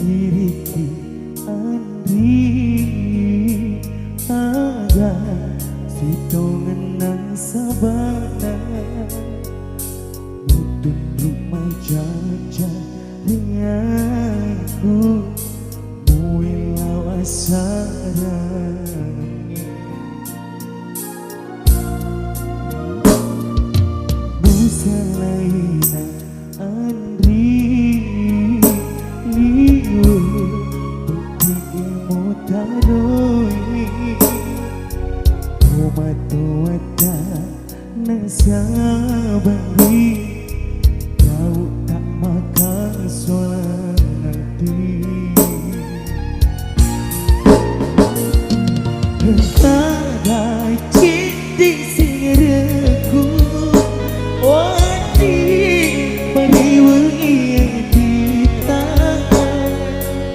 Riki Andri ada sitongan sabana nutun rumah jaja denganku muilaw asarang musalaina Andri liu putih motaroi Matuata nasabari kau tak makan solati Ada cinti singreku wadi pariwengi kita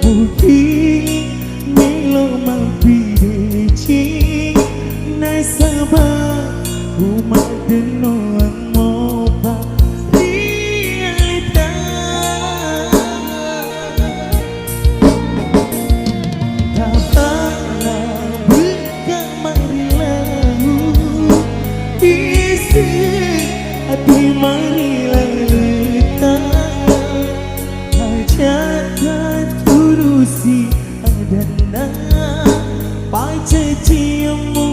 mungkin melo mampideci sabah umat denoang mopa realita tapala buka marilahu isi hati marilahu hajatan turusi adana paca ciamu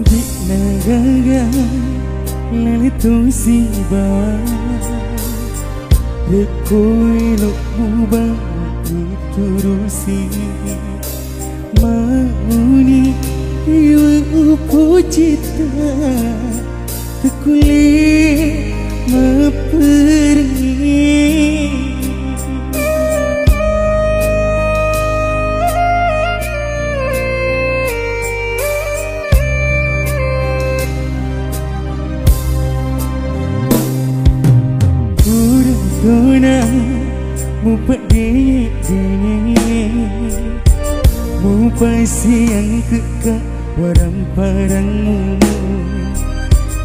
di negara lalu tu si bawah dekoi lo ubah itu rusi mauni iu pucita terkulit pergi Tuna mu pedih mu pasiang kekak waram parangmu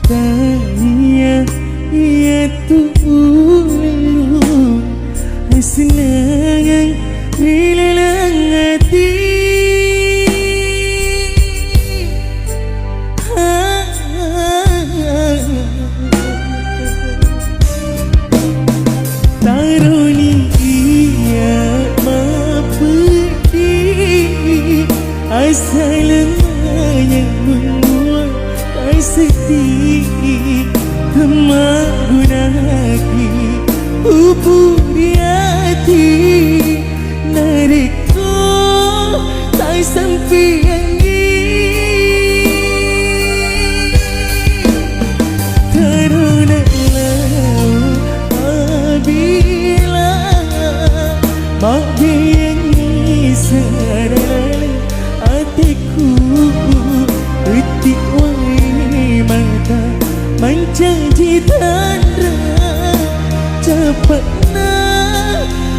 tanya ia tu ulu senang rilang hati Asalnya membuat tak sedih Kemagunaki Upu di hati Narikku tak sampai angin Karena apabila Makbiangi sadar hatiku Etik wai mata Menjanji tanda Cepatnya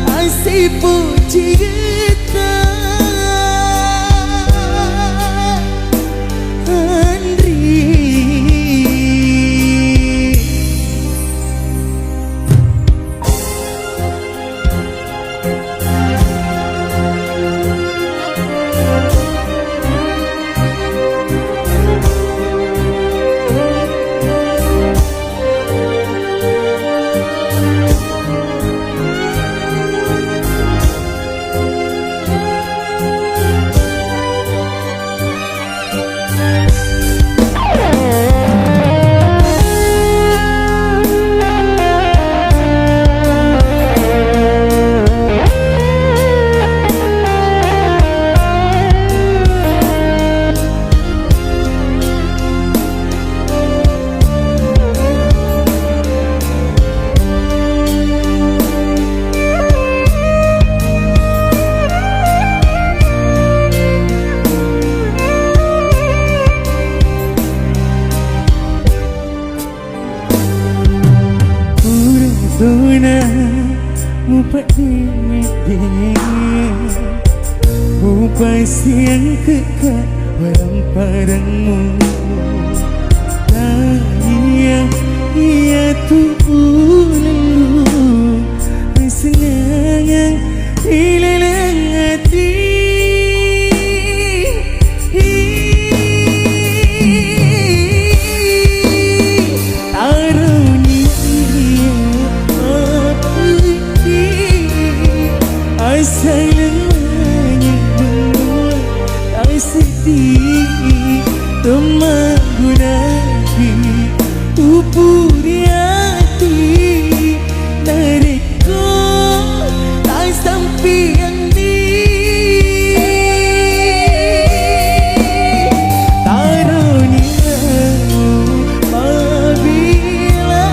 Asyik puji kita Andri Tuna mu pedih mu pasiang kekak waram parangmu tanya ia tu ulu senang rilang hati Asalnya membuat tak sedih Kemagunaki Upu di hati Narikku tak sampai angin Taruniamu apabila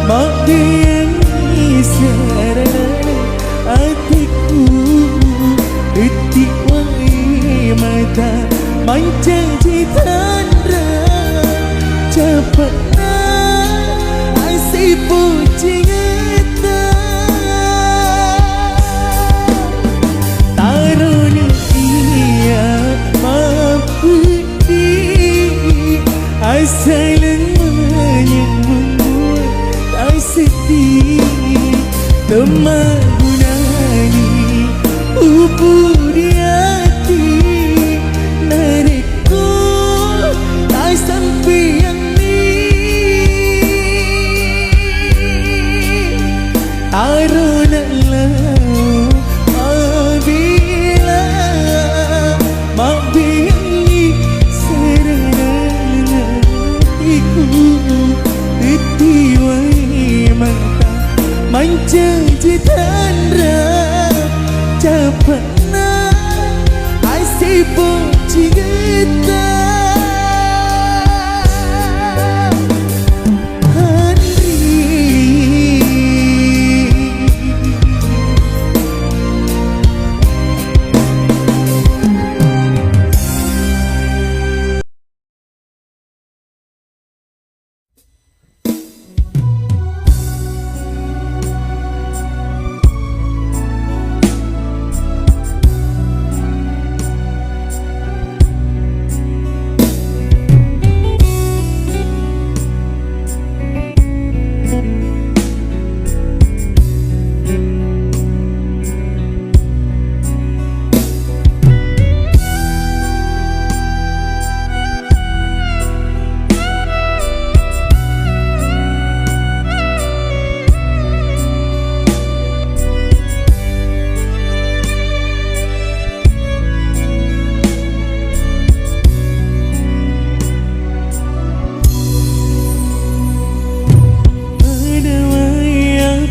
Makbiangi sadar hatiku Etik wai mata Menjanji tanda Cepatnya Asyik puji kita Tarunia mapudi Asalnya membuat tak sedih Kemagunani Upu di hati Narikku tak sampai angin Tarunalah apabila Makbiangi sadar diwai mata menjanji tanra japana ai si bonci kita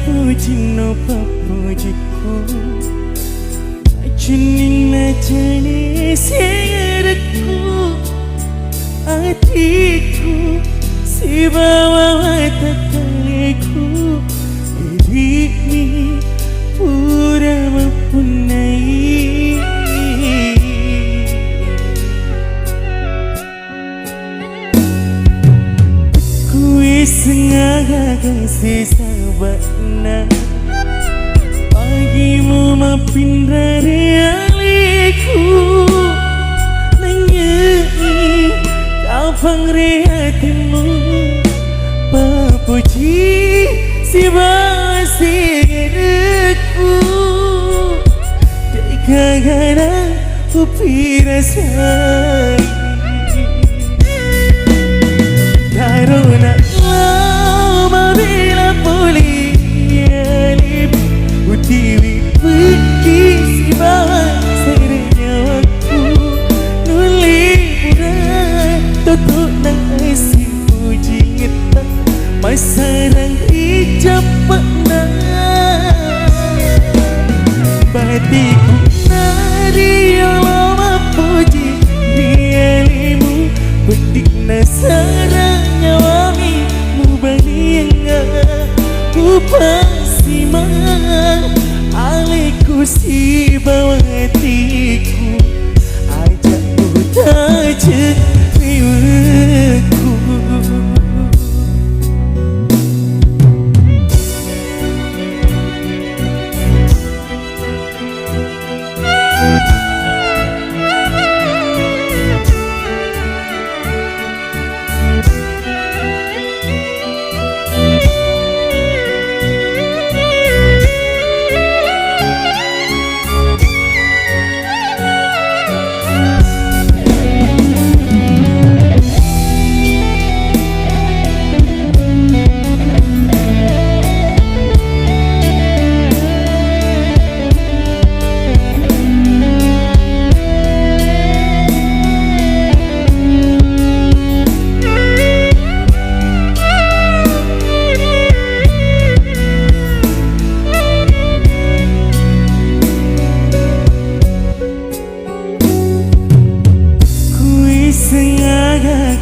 Puji-no papujiku Ajunin ajane singaraku Hatiku si bawa watakaliku Dirimu pura mempunyai Kui sengaja kasih sahabatna Pagimu maafin dari aliku Nanyai kapang hatimu Papuji si basi diriku Dekagana upi rasai Karuna lama bila pulih alip Utiwi pergi si bawa serenya waktu Nuli pura tutup nasi puji kita Masarang hijab pernah Batiku nari lama puji Dialimu petik nasarang nyawami mubanianga upasi mang aliku si bawatiku ajak ku taje riweku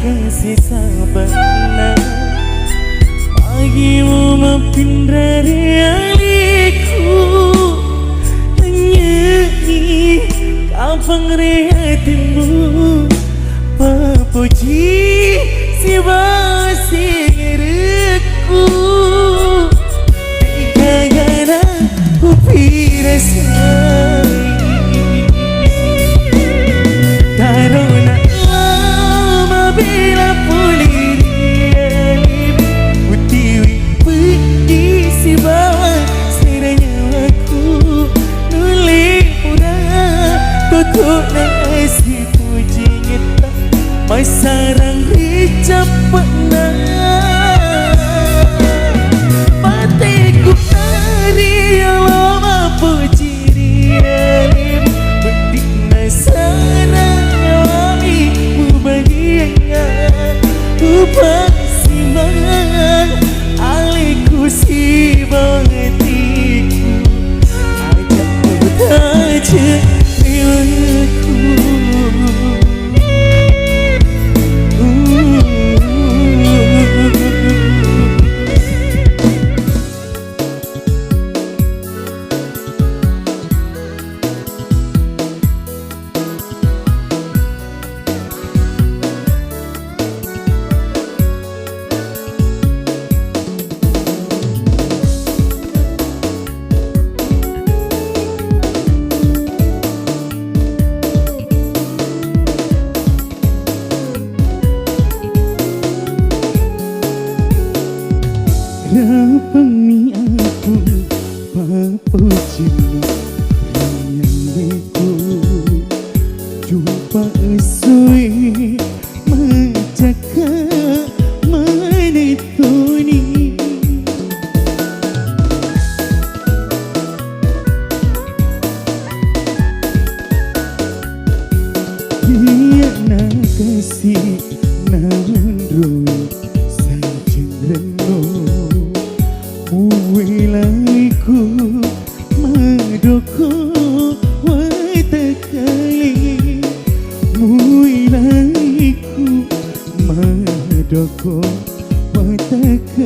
kasih sahabatna Pagimu maafin dari aliku Nyanyi kapang hatimu Papuji si basi diriku Dekagana upi rasai Karuna bila pulih alip Utiwi pergi si bawa serenya aku Nuli pura tutup nasi puji kita Masarang hijab pernah Patiku nari lama puji dialim Bedik nasarang nyawami mubanianga upasi mang menjaga menetuni. Dia nak kasih nandru sajen reno uwilaiku madoko watakali muilaiku madoko watakali.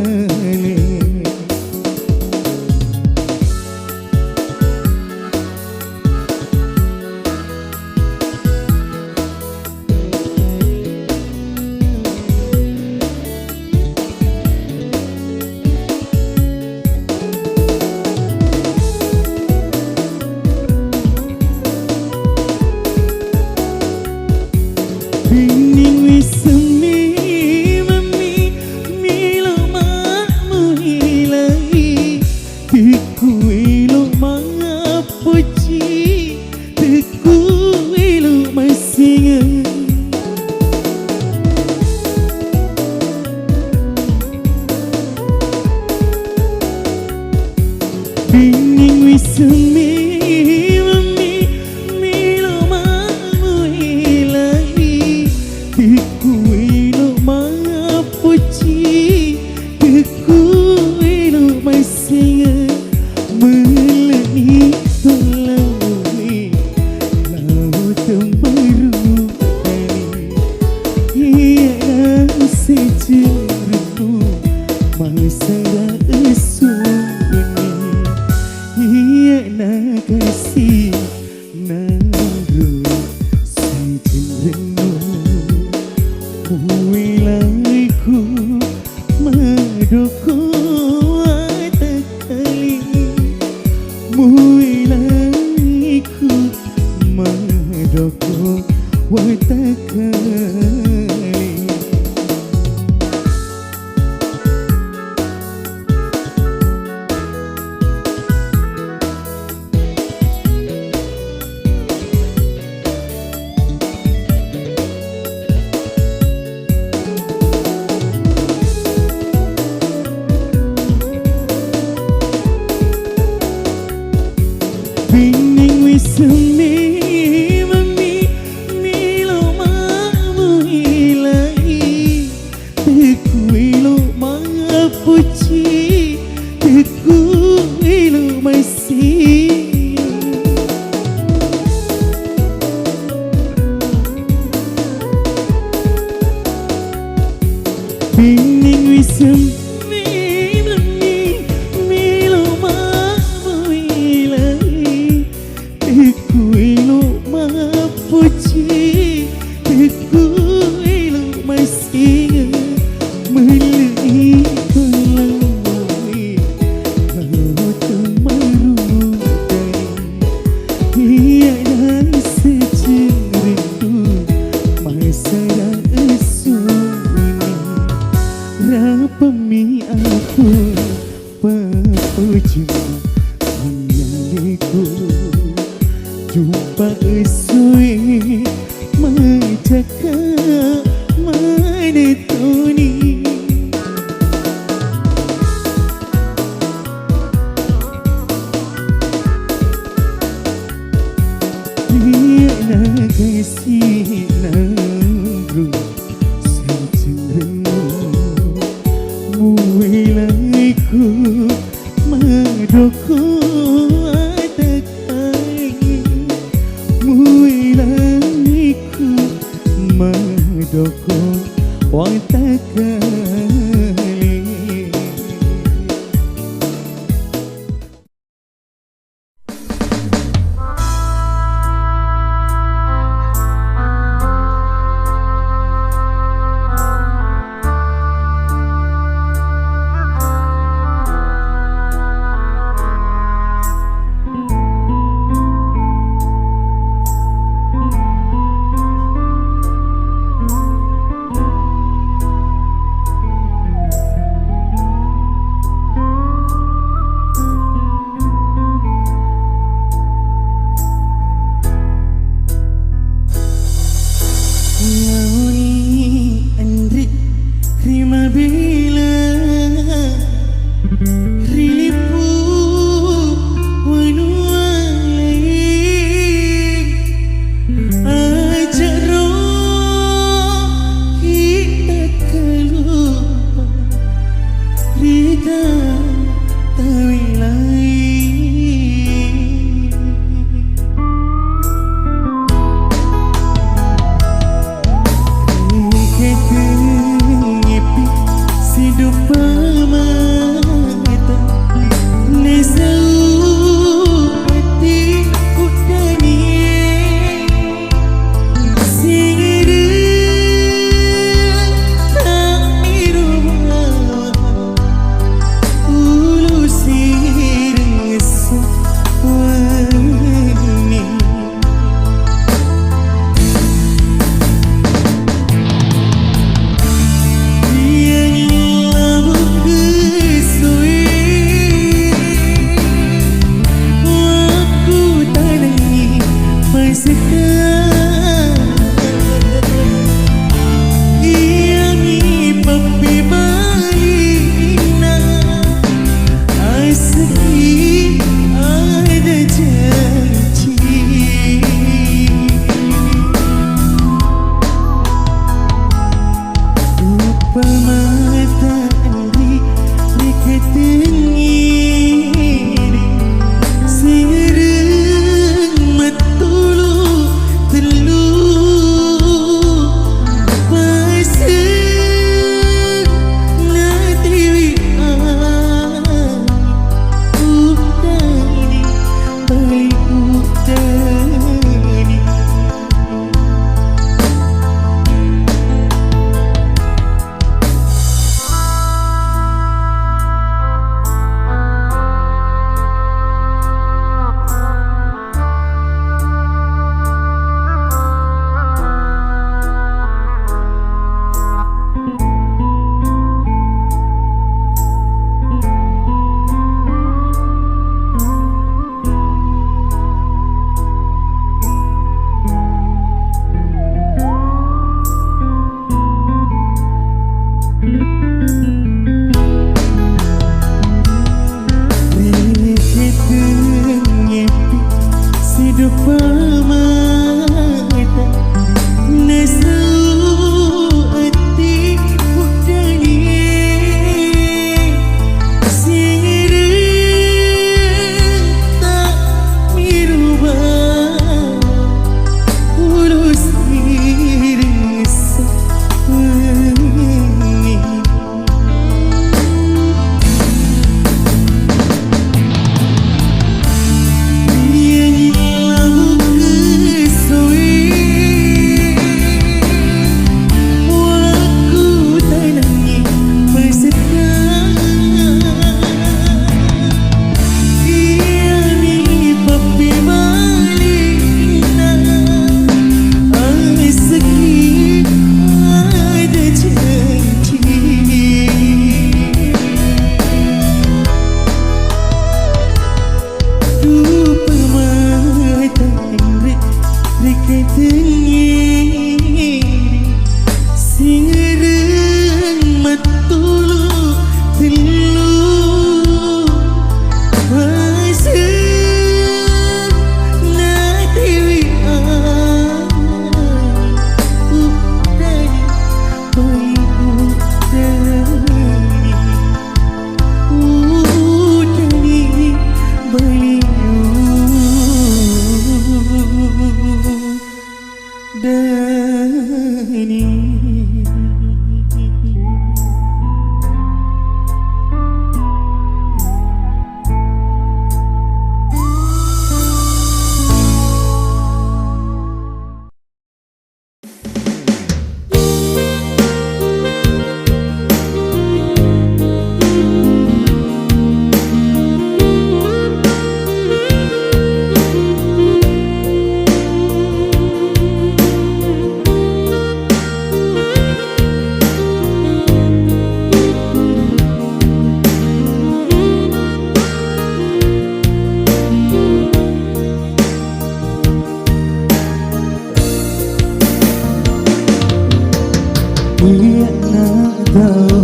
dia nak tahu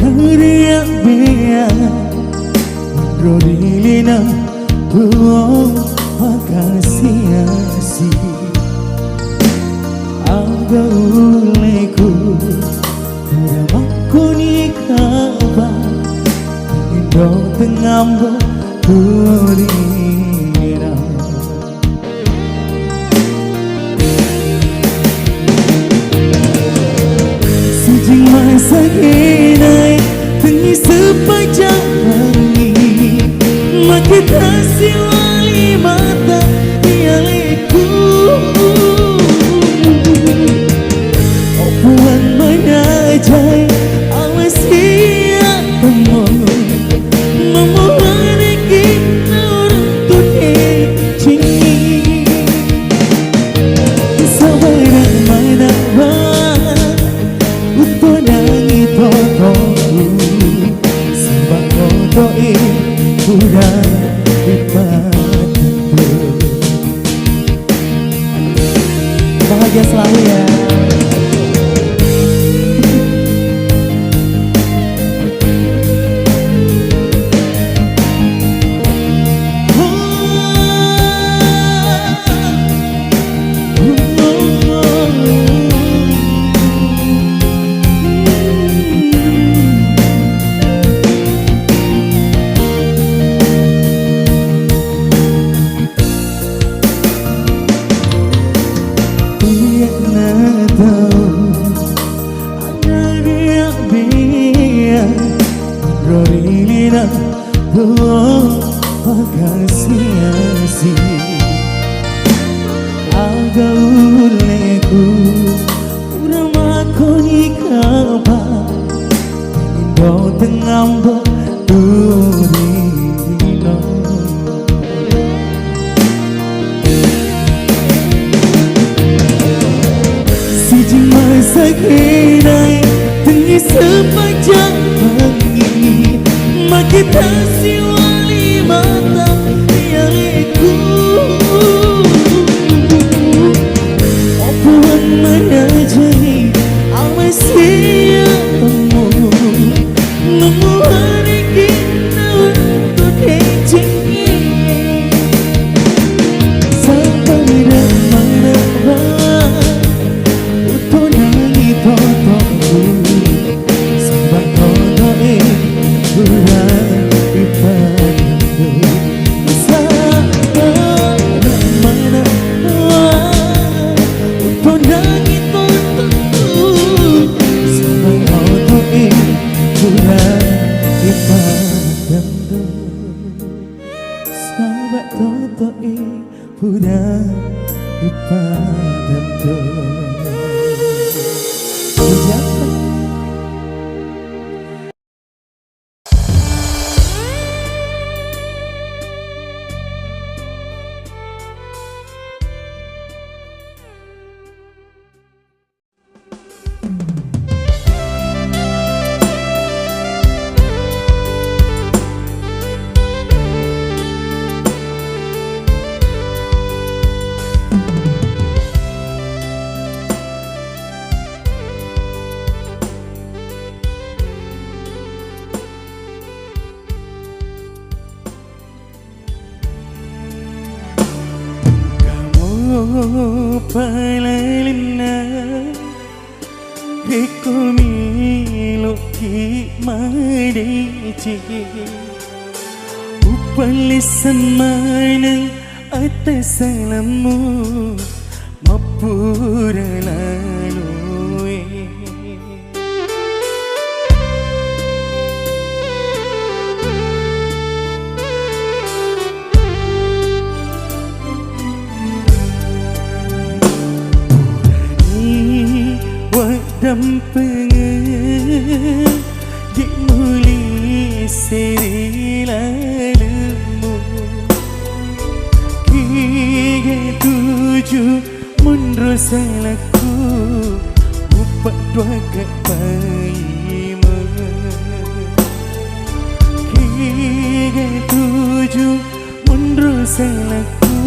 Naria bea Rodilina Tuo Makasih Aga uleku Udah makuni kabar Indo tengambo Turina Sejing masa kinai Tengi sepanjang hari Makin terasi wali mata Dialeku Opuan menajai Awas ia temu Memohon kita untuk cinci Sabaran mana Untuk nangi totoku Sebab totoi Udah bahagia selalu ya. Rodilina Tuo Makasih Aga uleku Udah makoni kabar Indo tengambo Turino Sejing masa kinai Tengi sepanjang pagi Makin tersi wali mata Dialeku Opuan menajai Awas ia temu Memohon kita untuk cinci Sampai dan mana Untuk nangi totoku Sebab totoi Udah dipadaku Sabar mana Untuk nangi totoku Sebab totoi Udah dipadaku Sabar totoi Udah dipadaku Palalina Riku miluki madeci Upalis semana atas salamu Mapura lalu Dampengan di muli seri lalumu Kige tuju mundur salahku Upat dua kepaima Kige tuju mundur salahku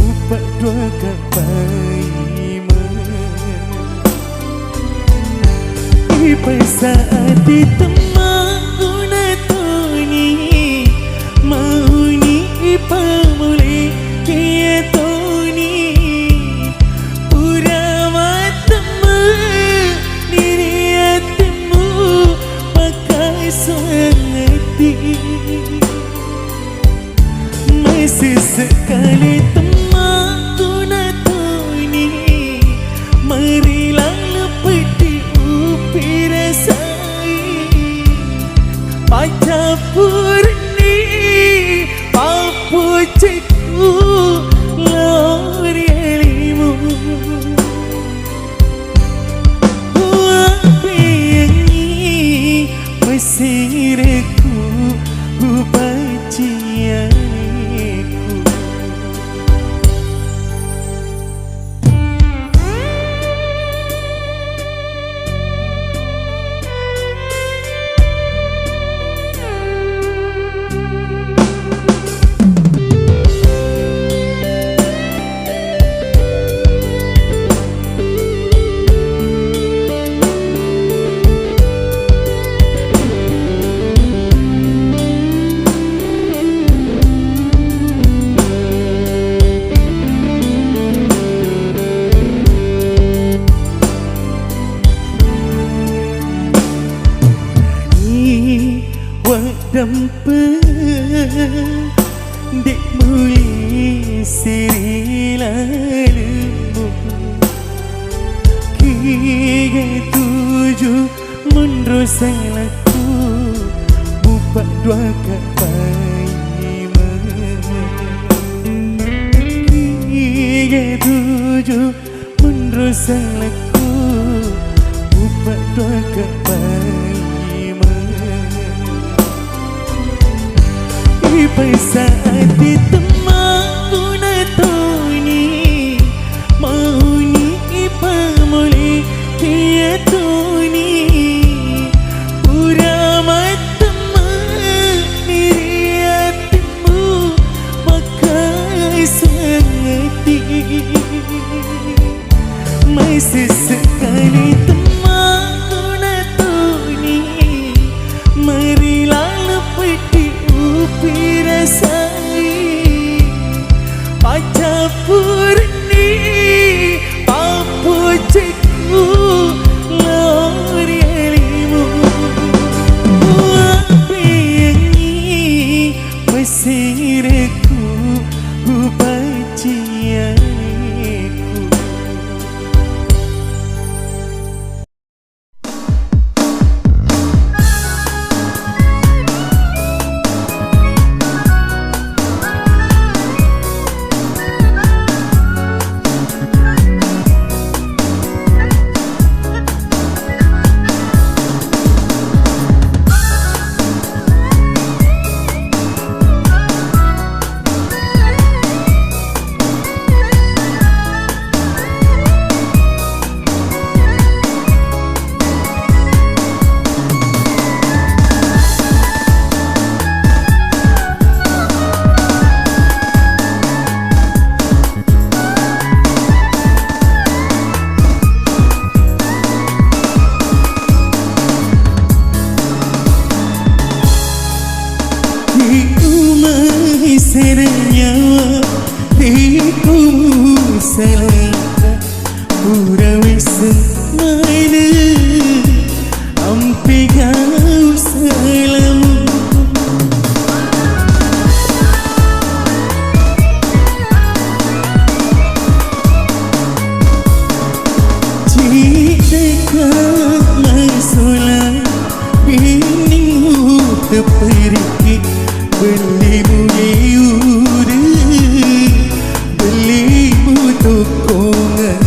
Upat dua kepaima saat ditemauna Tony mauni ipamuli kia Tony pura matamu diri hatimu pakai sangati masih sekali temauna Tony marilah lepeti upir Paca purni papu cikgu lori elimu Wapi yangi mesirku upacianku Dampa dek muli siri lalu Kiga tuju menrosang laku bupak dua kapai Kiga tuju menrosang laku bupak dua kapai Pai saat ditemauna Tony mauni ipamuli kia Tony pura matamu diri hatimu pakai sangati masih sekali temauna Tony marilah lepeti Pirasai Paca purni papu cikgu lori elimu Wapi yangi mesirku upacianku Senyawa riku selaka pura wisen maina ampi kau selamu Cita masulah bining terpergi beli muliuri beli mutokongan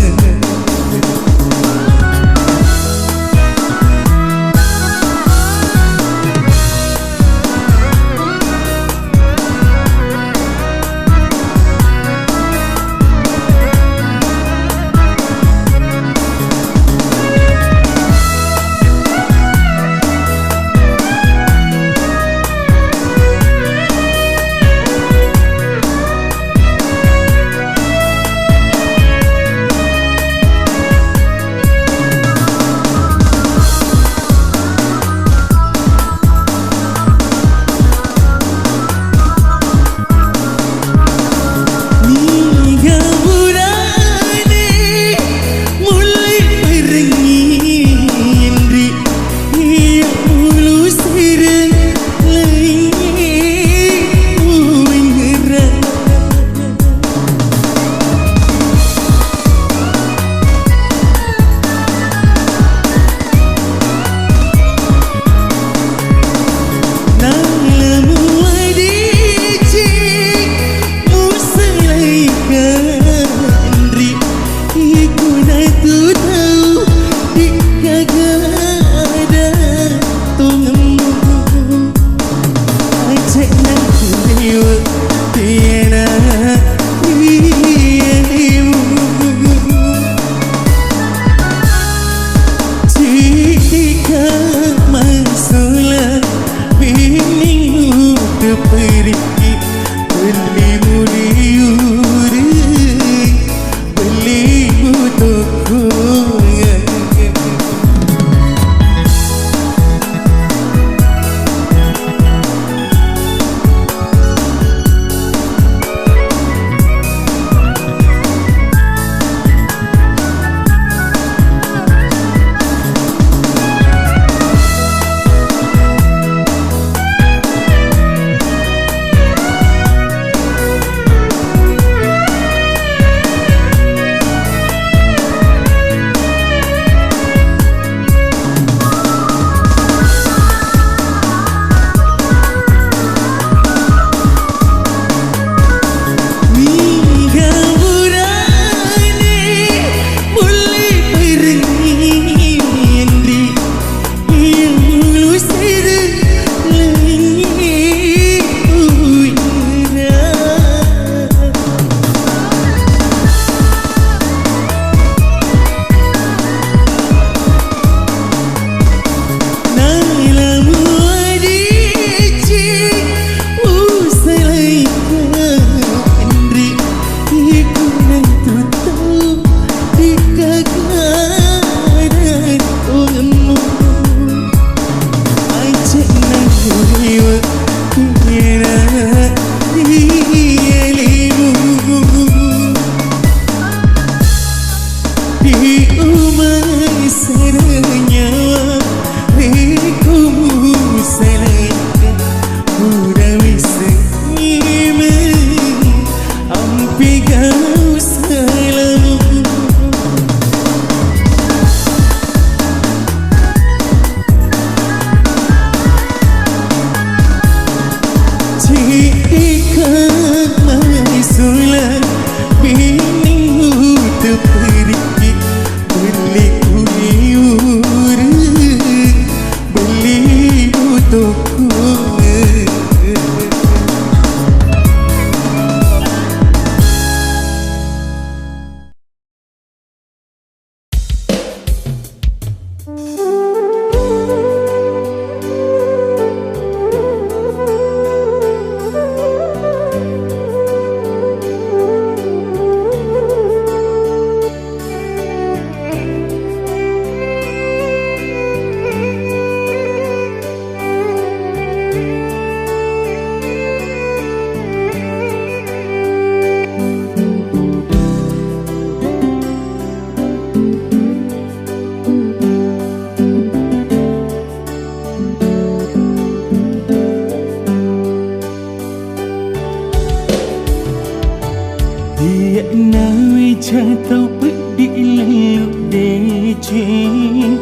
cing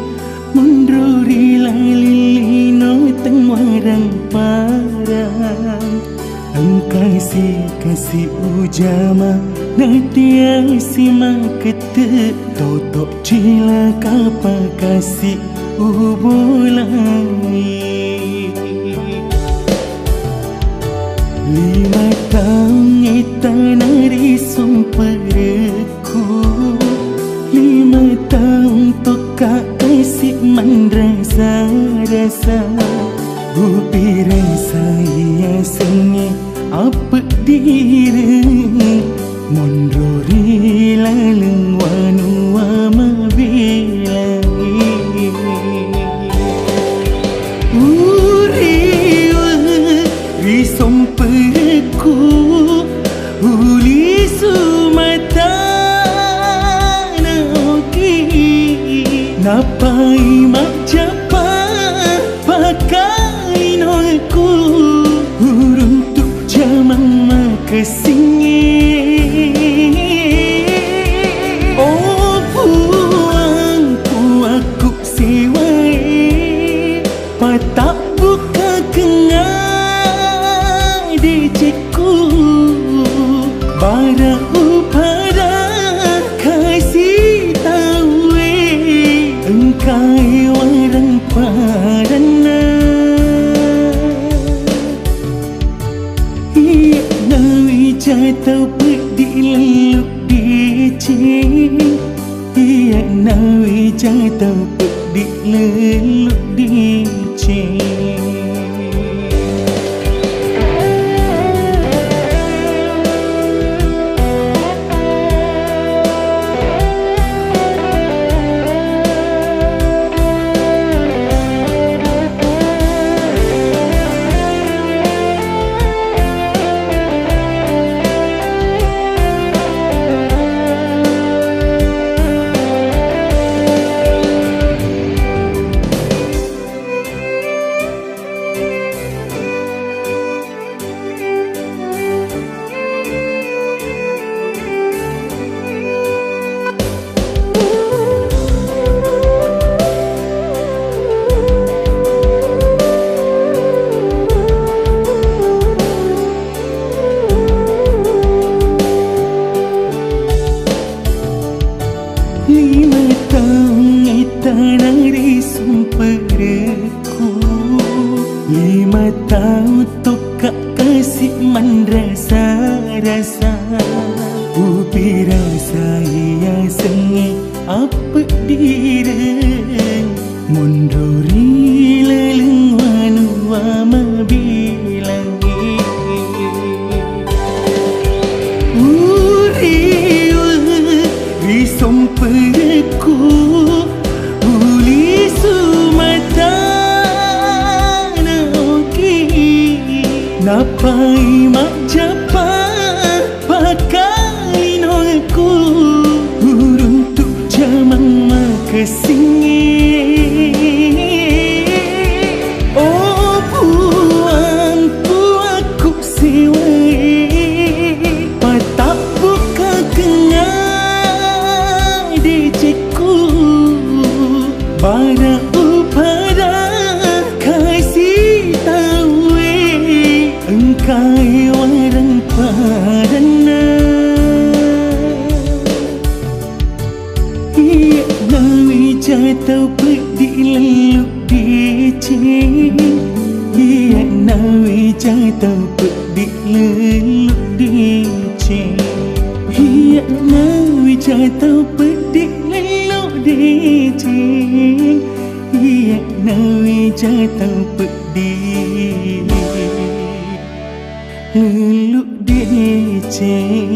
Munduri lalilino teng warang parang Engkai si kasih ujama Natia si makete Totok cila kapa kasih ubulangi 5 tahun tanari sumperku 5 tahun toka kasih rasa Upi rasa ia sengi apa diri Mondori laleng wanu amabilangi Uriwa risomperku Uli sumata naoki Napai macapa pakai nolku Uruntuk jaman makasingi Oh puangku aku sewai Patak buka kengai deceku Bara upada kasih tahu Engkai warang padana Ia nawi jatuh pedih leluk dicing Ia nawi jatuh pedih leluk dicing Tanari sumperku 5 tahun toka kasih rasa Upi rasa ia sengi apa diri Munduri leleng wanu amabilangi Uriwa risomperku Uli sumata naoki Napai macapa pakai nolku Uruntuk jaman makasingi Oh puangku aku sewai Patak buka kengai deceku Bara upada kasih tahu Engkai warang padana Ia nawi jatuh pedih leluk dicing Ia nawi jatuh pedih leluk dicing Ia nawi jatuh pedih leluk dicing Ia nawi jatuh pedih leluk dicing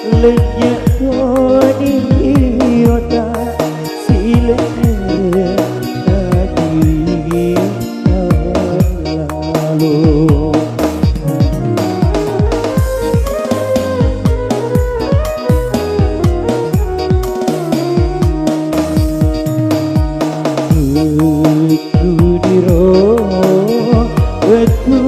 Lejak kau di otak silakan diri lalu. Ku diro aku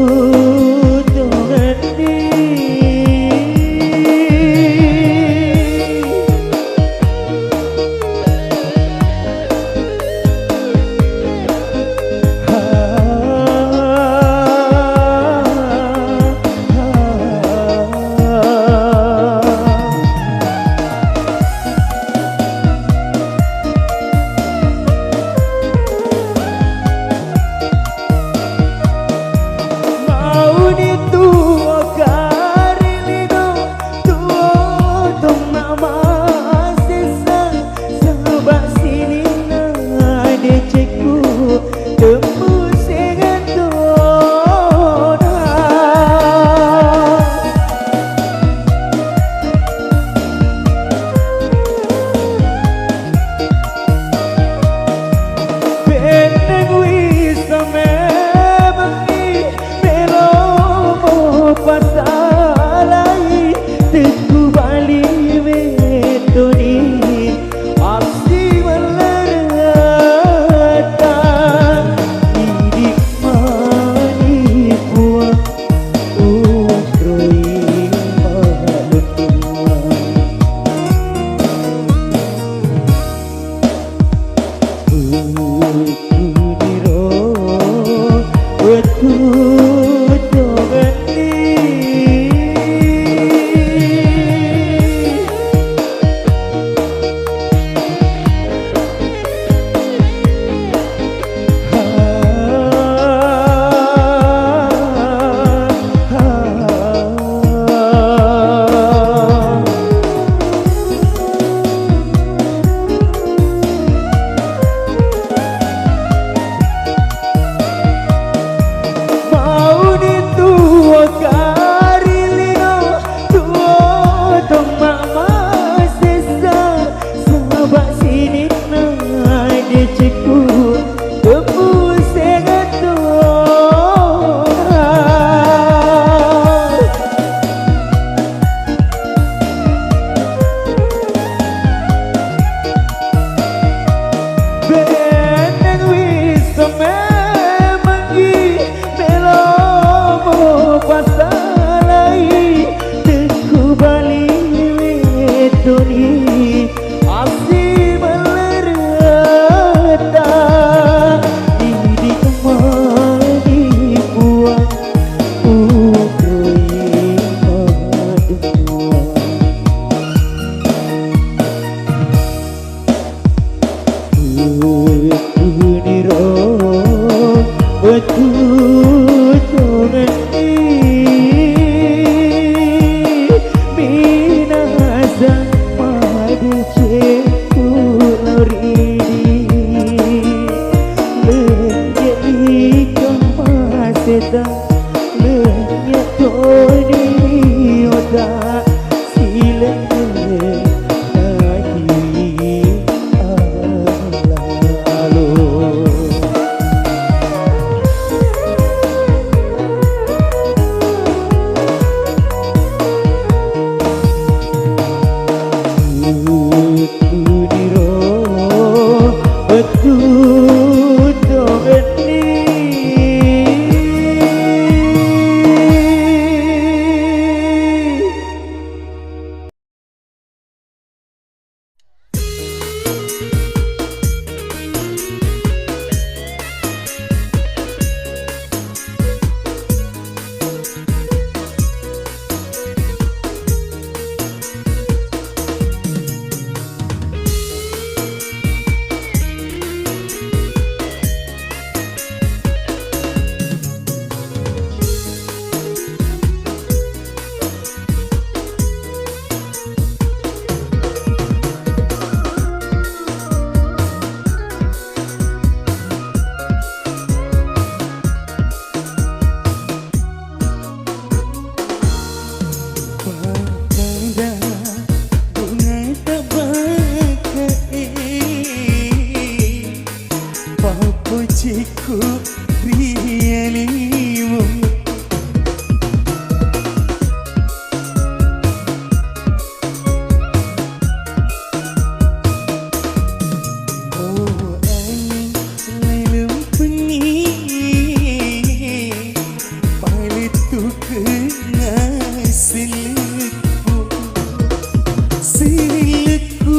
Silaku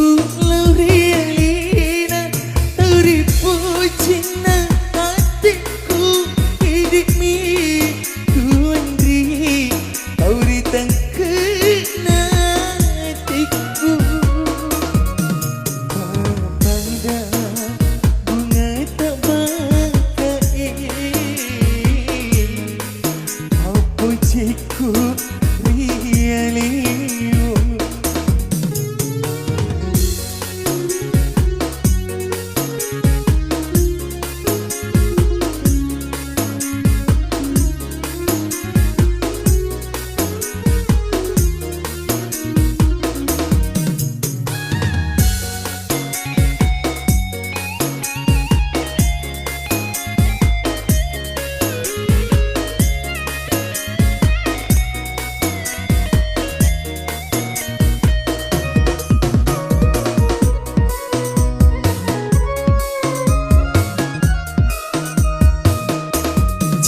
laurialina teripu cinta hatiku hidup mi kuandri auri tangkena hatiku pada bunga tak bakai apa ciku rialio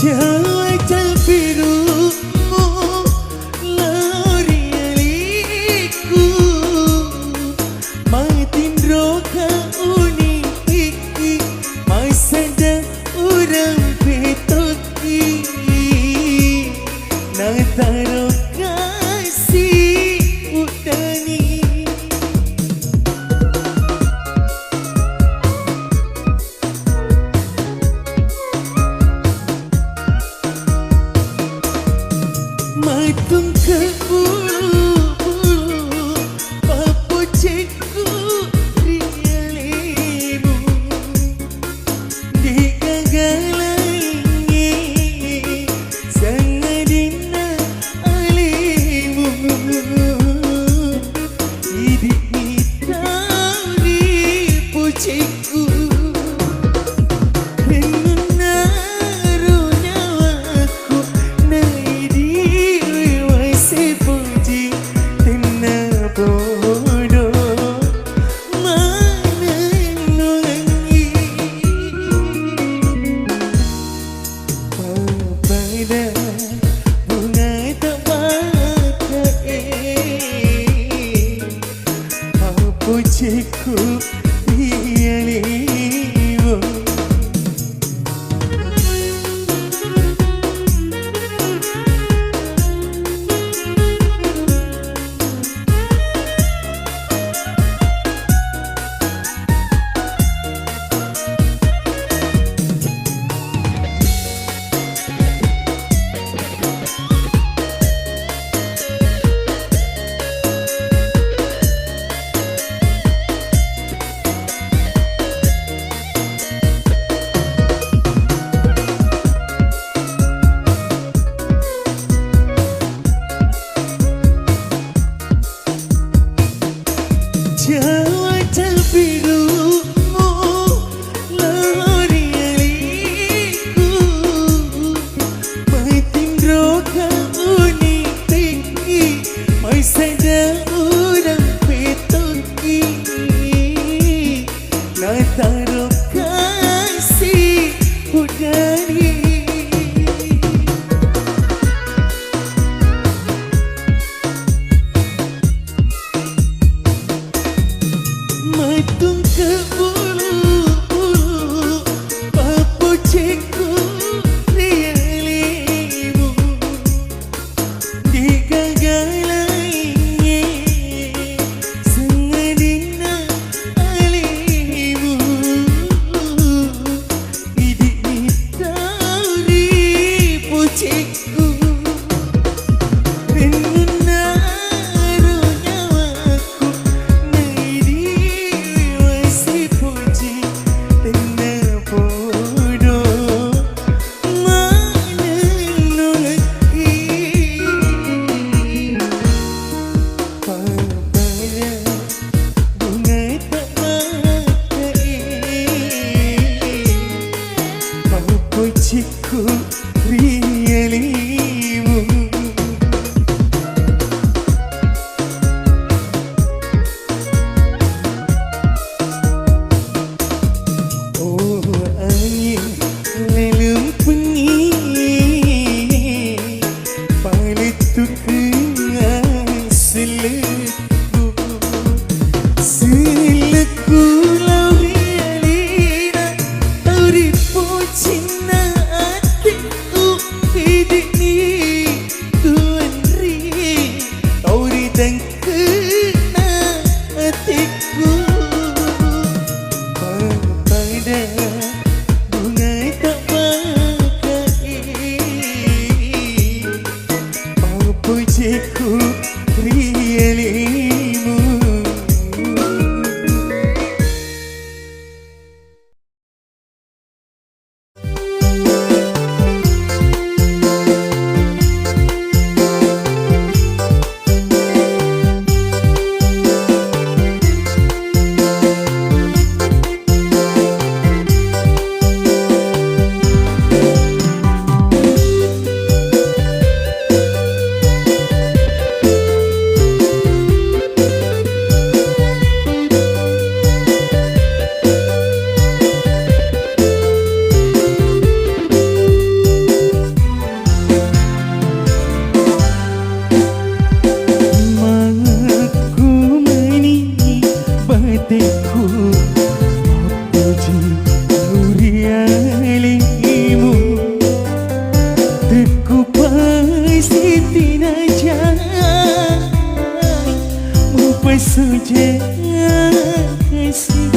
Jalan birumu laurialiku matin roka uniki masada urang petoki nataro kasih udani matung ke bulu papo ciku rialimu di gagalangi sangadina alimu hidup mitari puciku Ciku rialio Jalan birumu laurialiku matin roka uniki masada urang petoki nataro kasih udani saja kasih.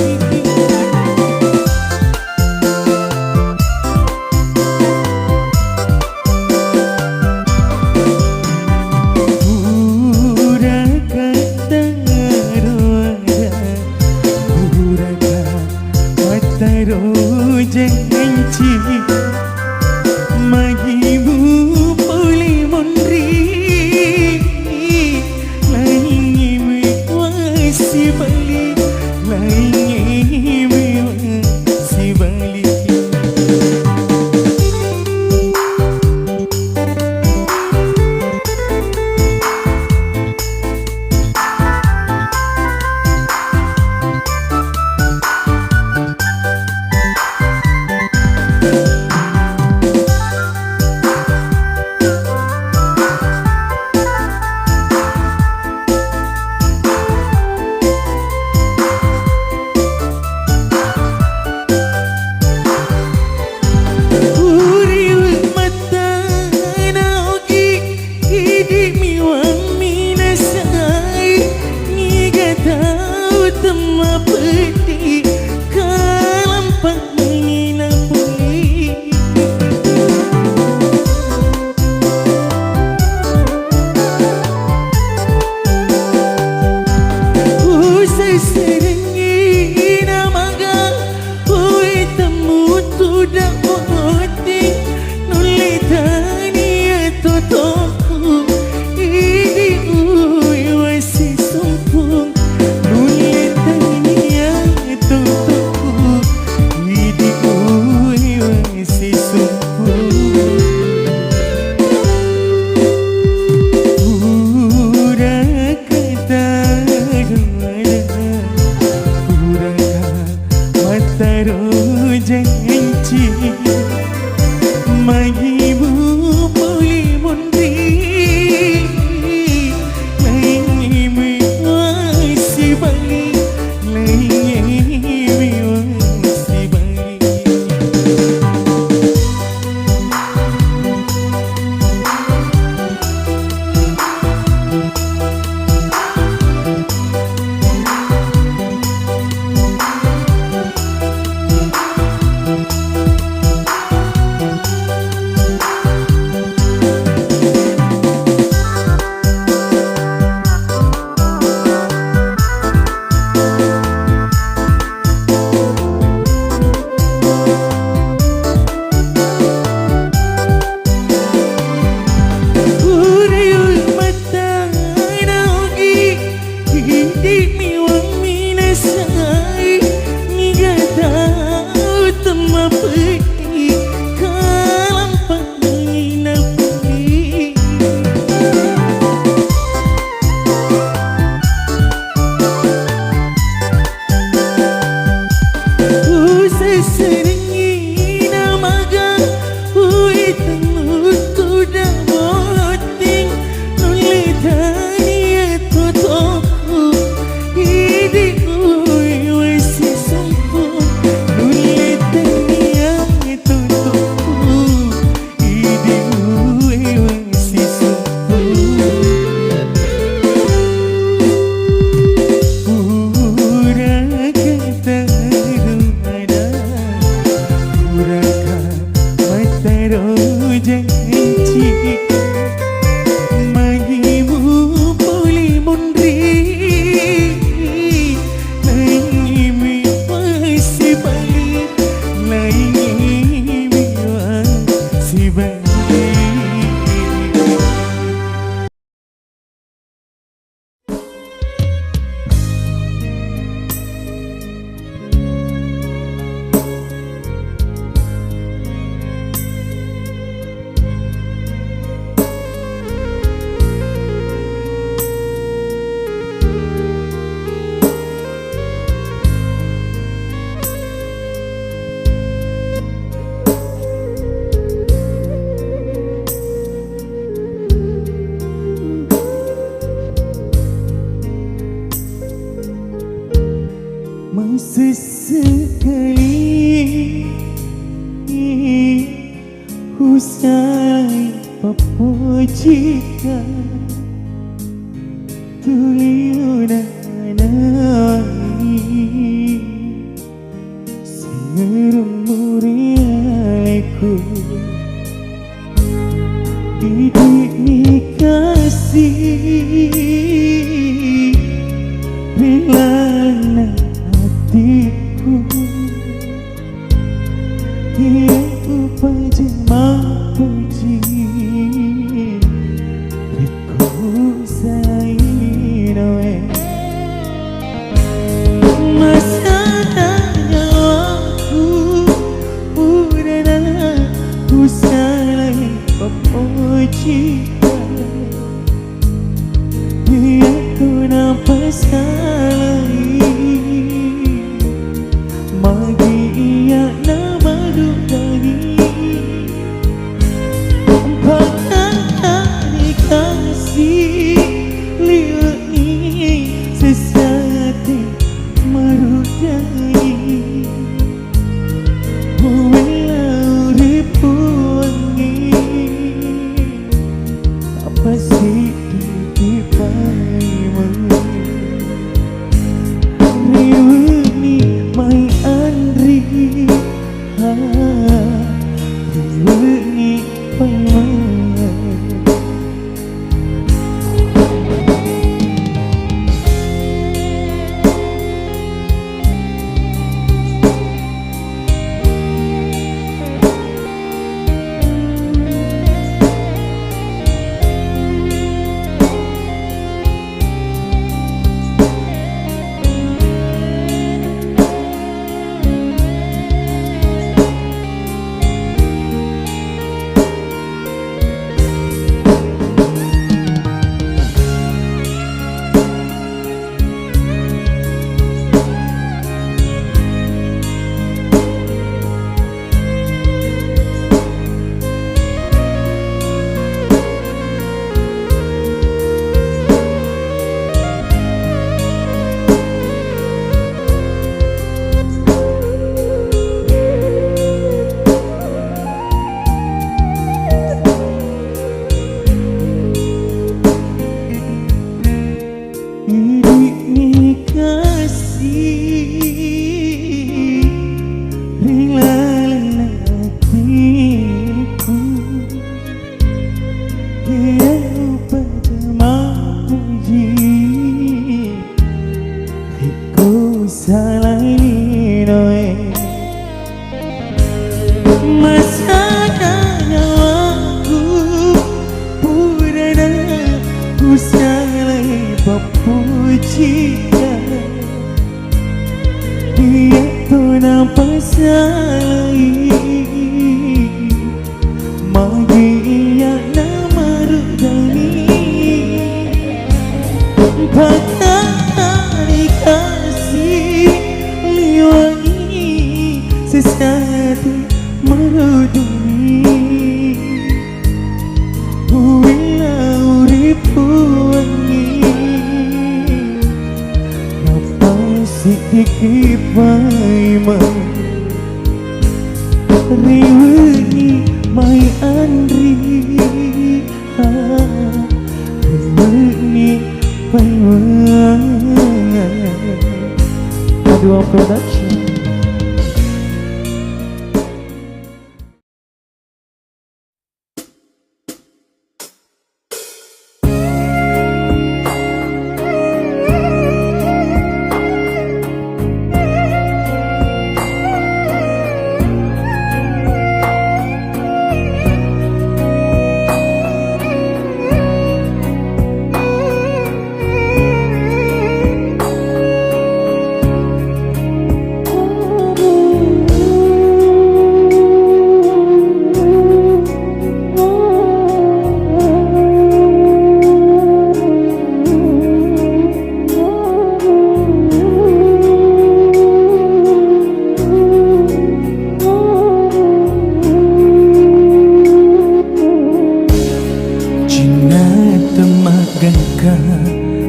Sesekali usai papujikan tuliuna Rilana hatiku Ia upaja mapuji Riku sainoe Masalahnya aku Udana ku salah papuji Dia tu nampak salah Magi ia nama dudani Bahkan dikasih liwani Sesati marudai Walau ribu wangi Apa sih Riwani mai andri Riwani paiman Masalahnya aku Pudana ku salah papuji Dia tu nampak salah Magi ia nama rudani Bahkan dikasih liwani Sesati marudani Walau ribu wangi Apa sedikit paiman Riwani mai andri Riwani paiman Adua Production.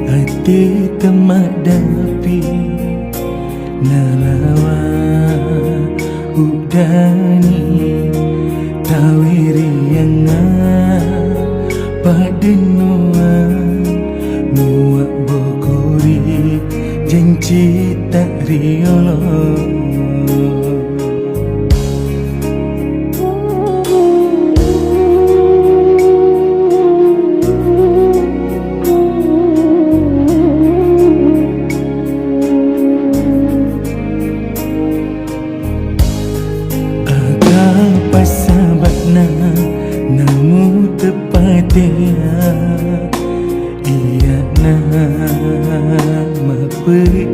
Hati temak dapi nalawa udani tawiri yang padenuan muak bokuri janji tak riolong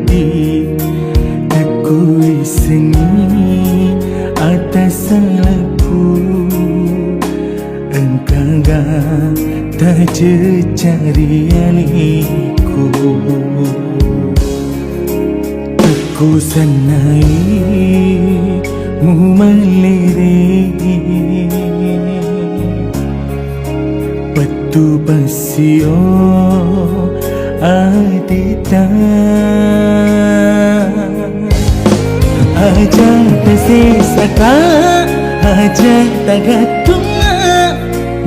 pedih tekui sengi atas salahku. Engkau tak cari ku. Aku sanai mu maliri patu pasio adita aja tersesaka aja tagatunga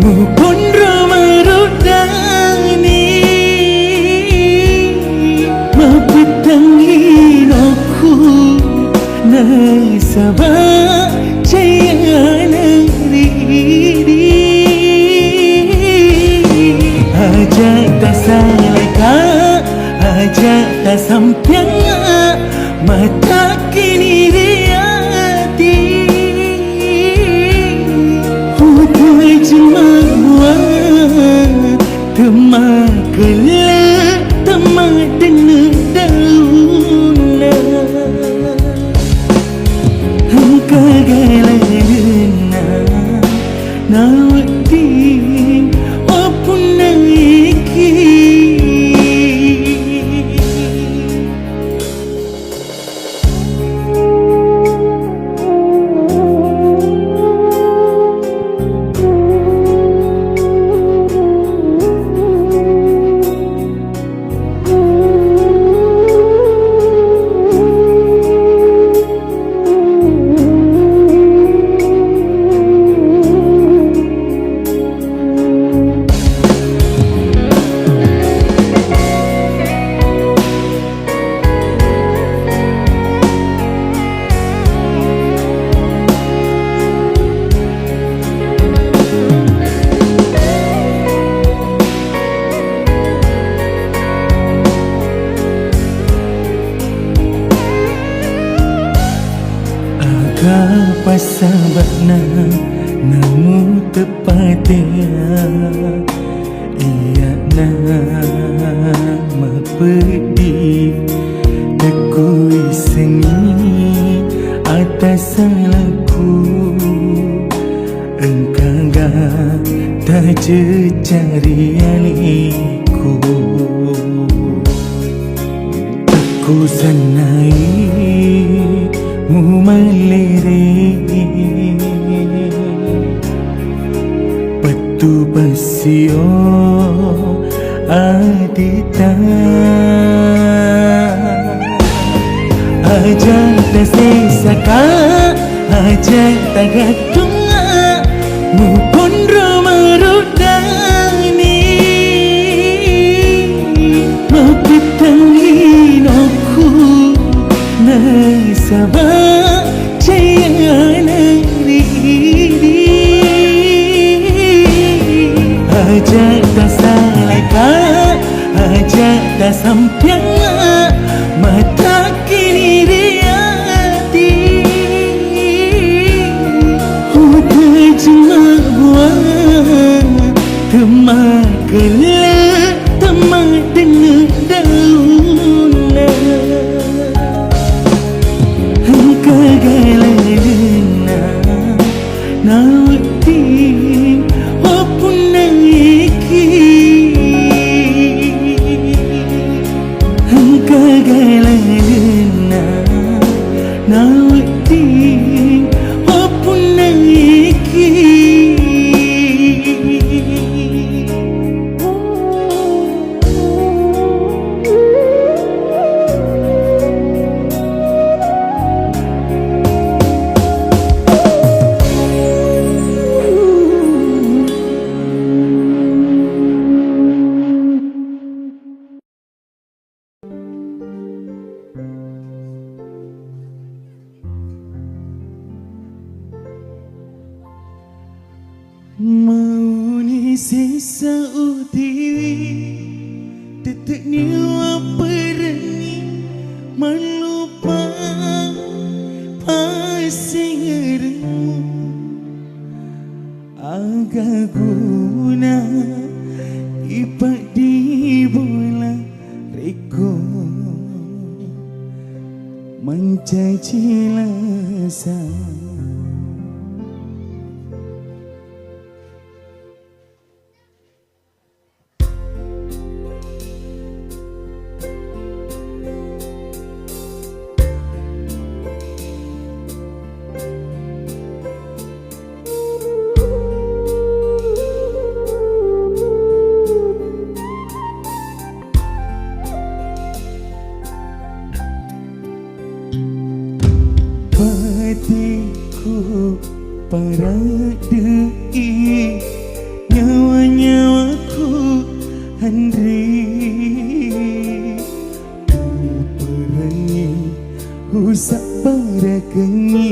mu pun romarudani mapitangi aku nasabah jaya negeri aja tak salahka aja tak sampiang mata kini riati hutai jemaah temak kelak temak dengar dauna kagalana nawati apun naiki apa sahabatna namu tepatnya ia nama pedih tekui sengi atas salahku. Engkau tak cari ku. Aku sanai mu maliri patu pasio adita aja tersesaka aja tagatunga mu pun romarudani mapitangi aku nasabah jaya negeri aja tak salahka aja tak sampiang mata kini riati hutai jemaah temak kelak temak dengar dauna kagalana nawati apun naiki kagalana nawati apun naiki mau ni sisa utiwi tetek ni waperni melupa pasingermu agak guna ipak di bola reko mencaci rasa. Hatiku pada dei, nyawa-nyawaku handri. Ku perangi, ku sabarakengi,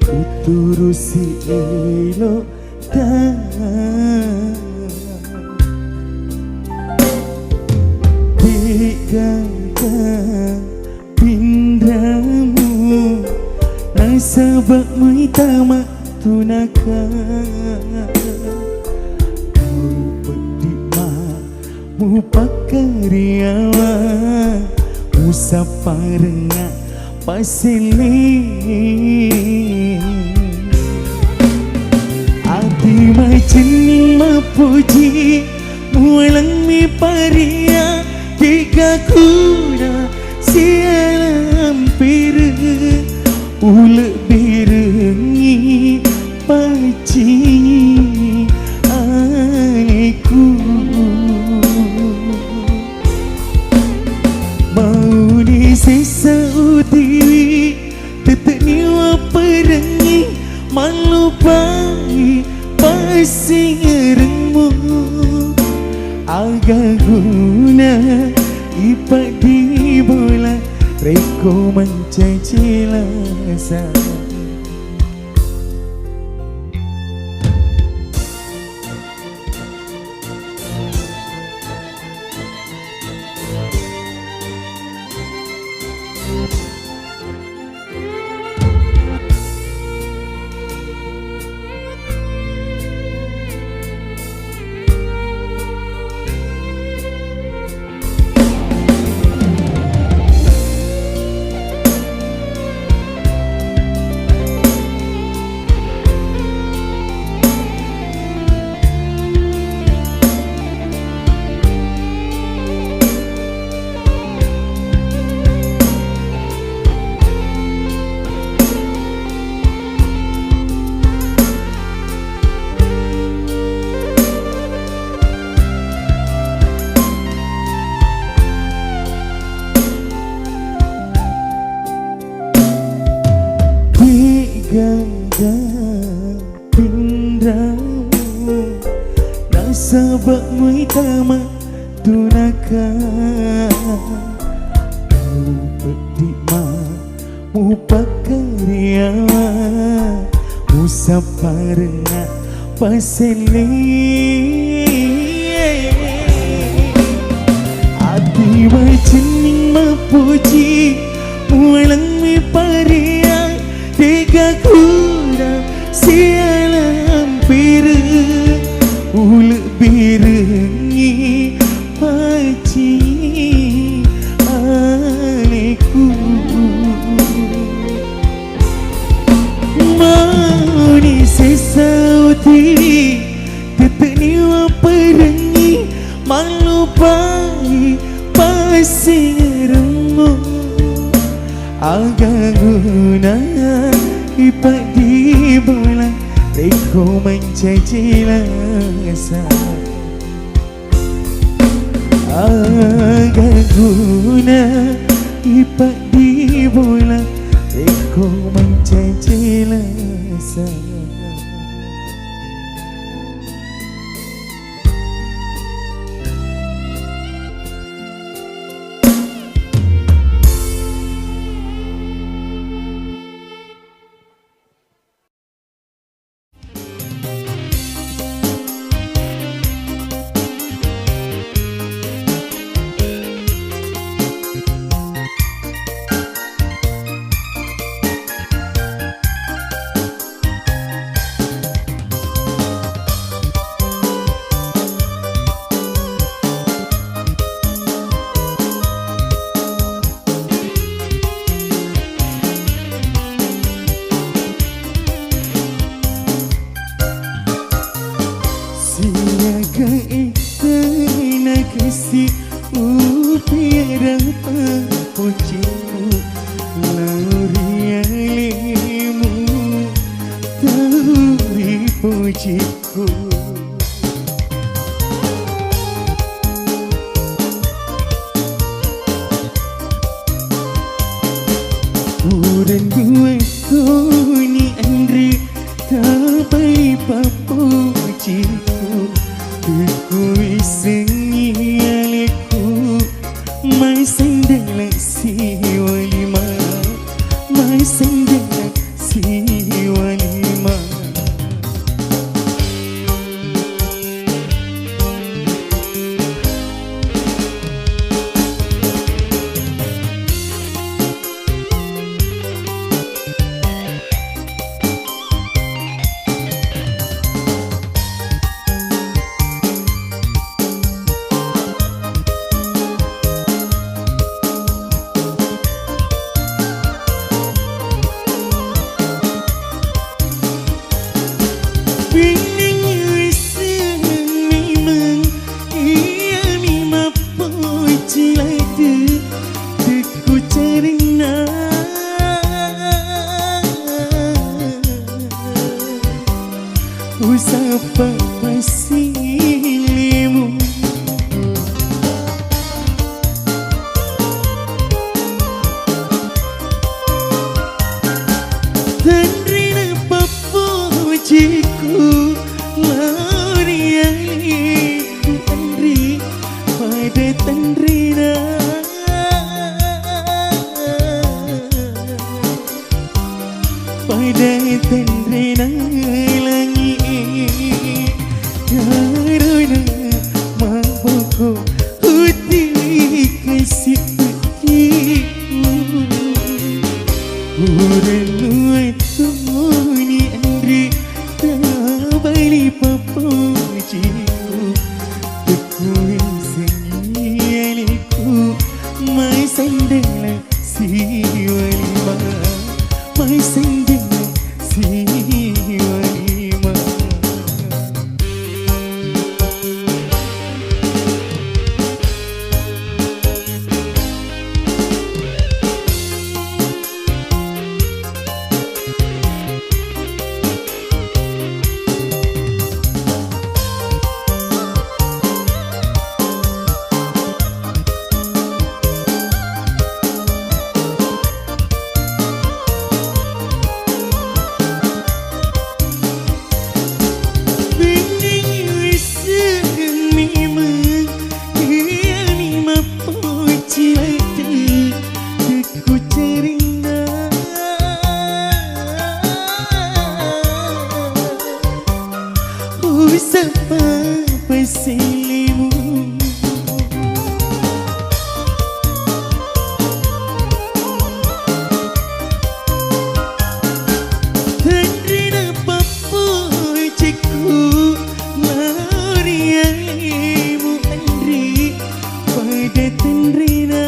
ku turusi elok tak. Dikata pindramu nasabak muitama tunakan. Kau pedima mu pakariawa, musaparenga pasili. Ati majening mapuji, mualang mi paria, tiga kuda sialam piru. Ulek birengi paci aniku, mau di sisa utiwi tetek niwa perengi, malupai pasing erengmu. Agak guna ipak di bola, reko mencaci rasa. Ganda pindramu nasabak muitama tunakan. Kau pedima mu pakariawa, musaparenga paseli. Ati majening mapuji, mualang mi paria, tiga kuda sialam piru. Ulek birengi paci aniku, mau di sisa utiwi tetek niwa perengi, malupai pasing erengmu. Agak guna ipak di bola, reko mencaci rasa. Agak guna ipak di bola, reko mencaci rasa. Laurialimu tauri pujiku. Urang dua ni Andri tapai papujiku. Aku isengi aliku mai sendela si walima, mai sendela si walima. Usapa pasilimu Tandrina papujiku Laurialiku Andri pada Tandrina pada Tandrina karena mampuku hati kasih petiku. Urang luar ni Andri tabali papujiku. Aku isengi aliku mai sendela si walima, mai sendela si walima. Usapa pasilimu Tandrina papujiku Laurialimu Andri pada Tandrina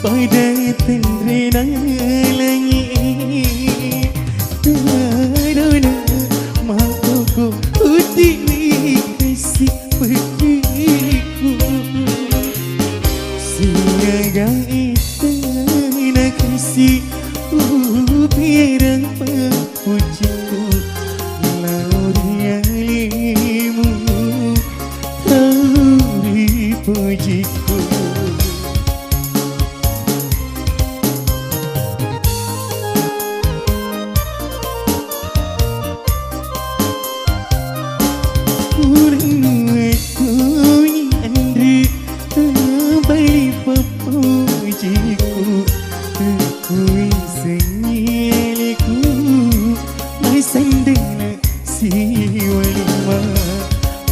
pada Tandrina karena mampuku hati kasih petiku. Siaga itana kasih pirang papujiku. Laurialimu tauri pujiku.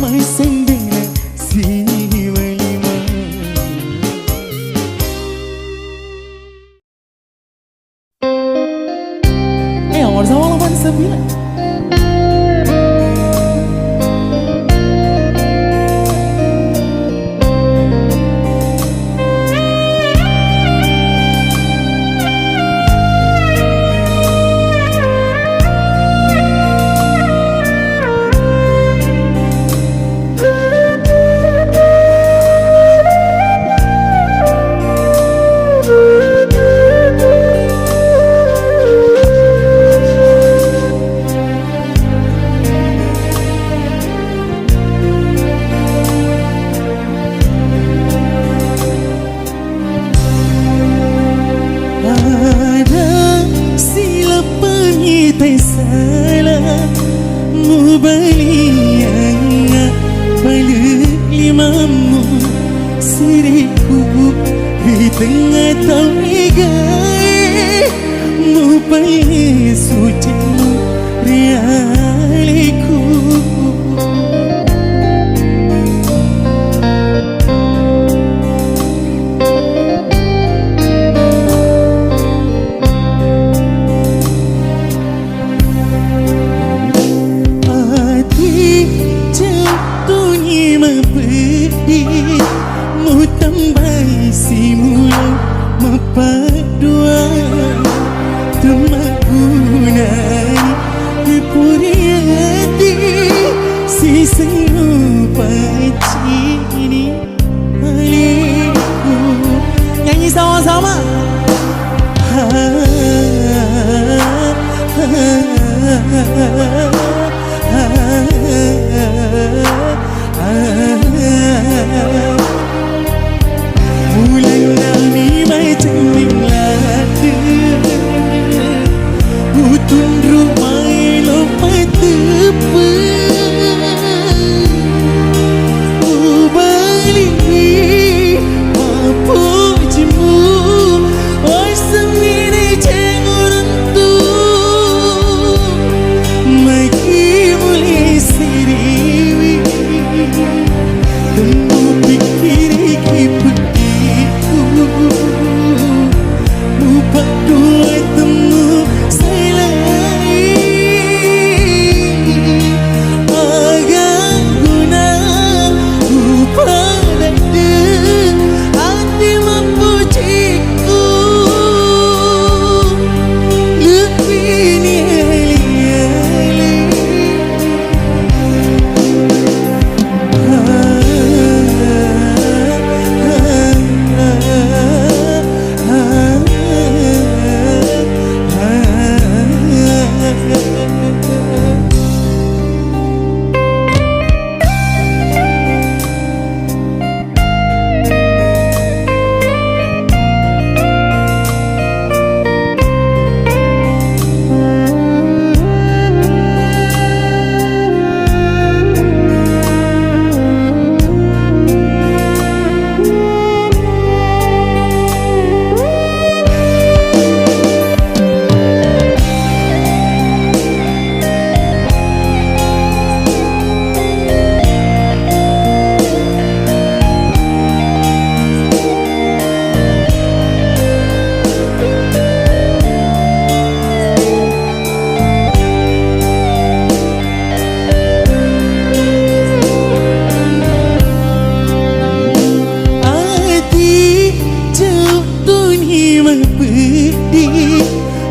My sendela si walima mamu siriku di tengah tauigai mu paling suci realiku mu tambah simula mapadua temagunai puriati si serupa cini haliku nyanyi sama-sama bulan nami macam lada hutun rumai lompat tepat balik apa jemu asam ini cenguran tu maki mulai siriwi temu pikir begitu lupa dua temu selai agak guna lupa dada hati mempujiku lebih ni ali-ali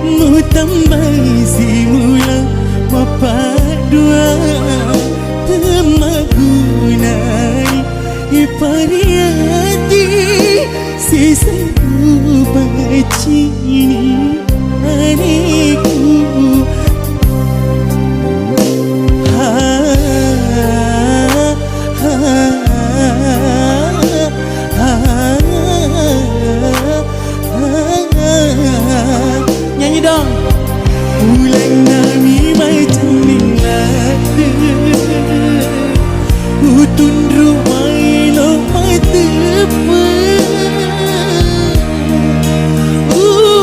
mu tambah simula mapadua temagunai pariati si serupa cini hatiku nyanyi dong bulan nami macam lada hutun rumai lompat tepat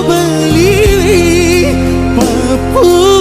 balik papu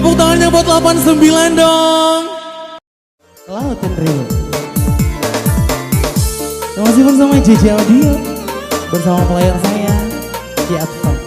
Tepuk tangannya buat 89 dong. Laut dan Rio. Masih bersama JJ Audio, bersama player saya di Atfal.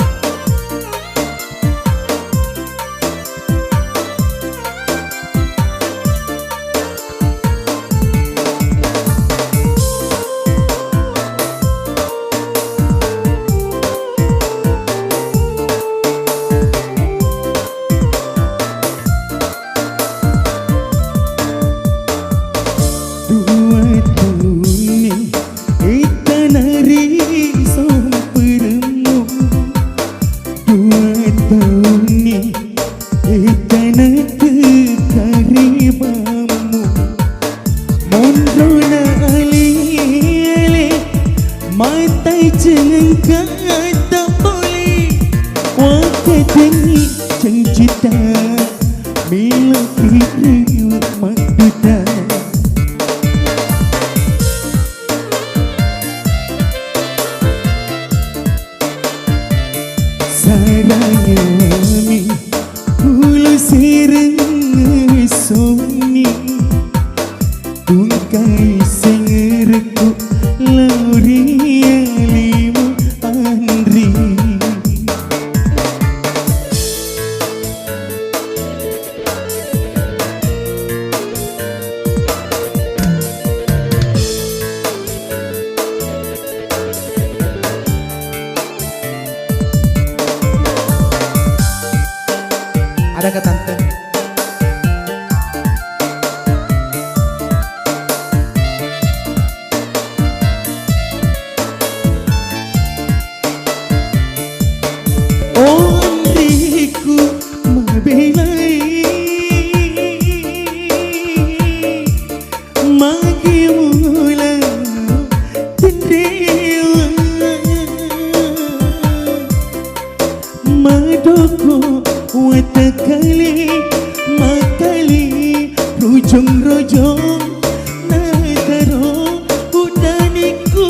Ada ke tante? Oh Andriku mabelai magi mula tendewa madoko watakali makali rojong-rojong nataro udaniku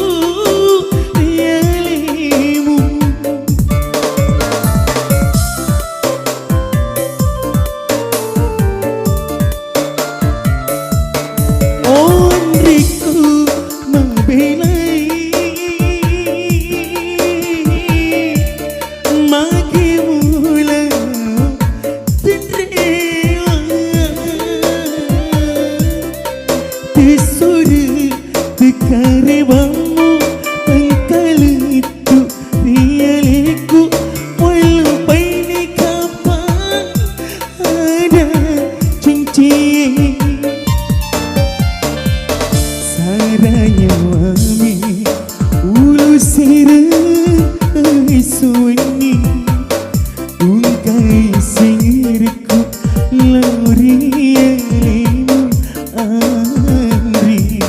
rialimu. Oh Andriku mabelai magi mula Tisuri tekaribamu pengkalitu rialiku walau baini kapan ada cincin saranya wami ulu sirai suweni ungkai singirku laurialimu Andri.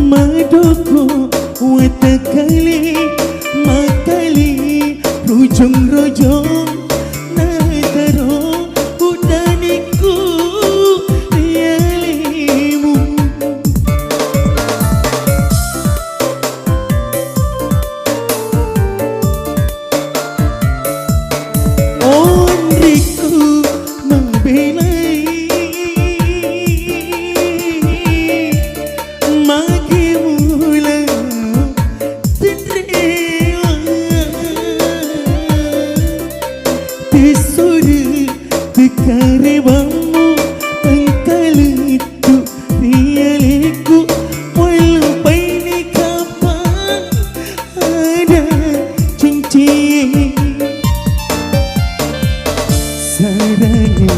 Madoko watakali makali rojong-rojong nataro udaniku rialimu. Oh Andriku mabelai magi mula tendewa tisuri tekaribamu pengkalitu rialiku walau baini kapan ada cincin saranya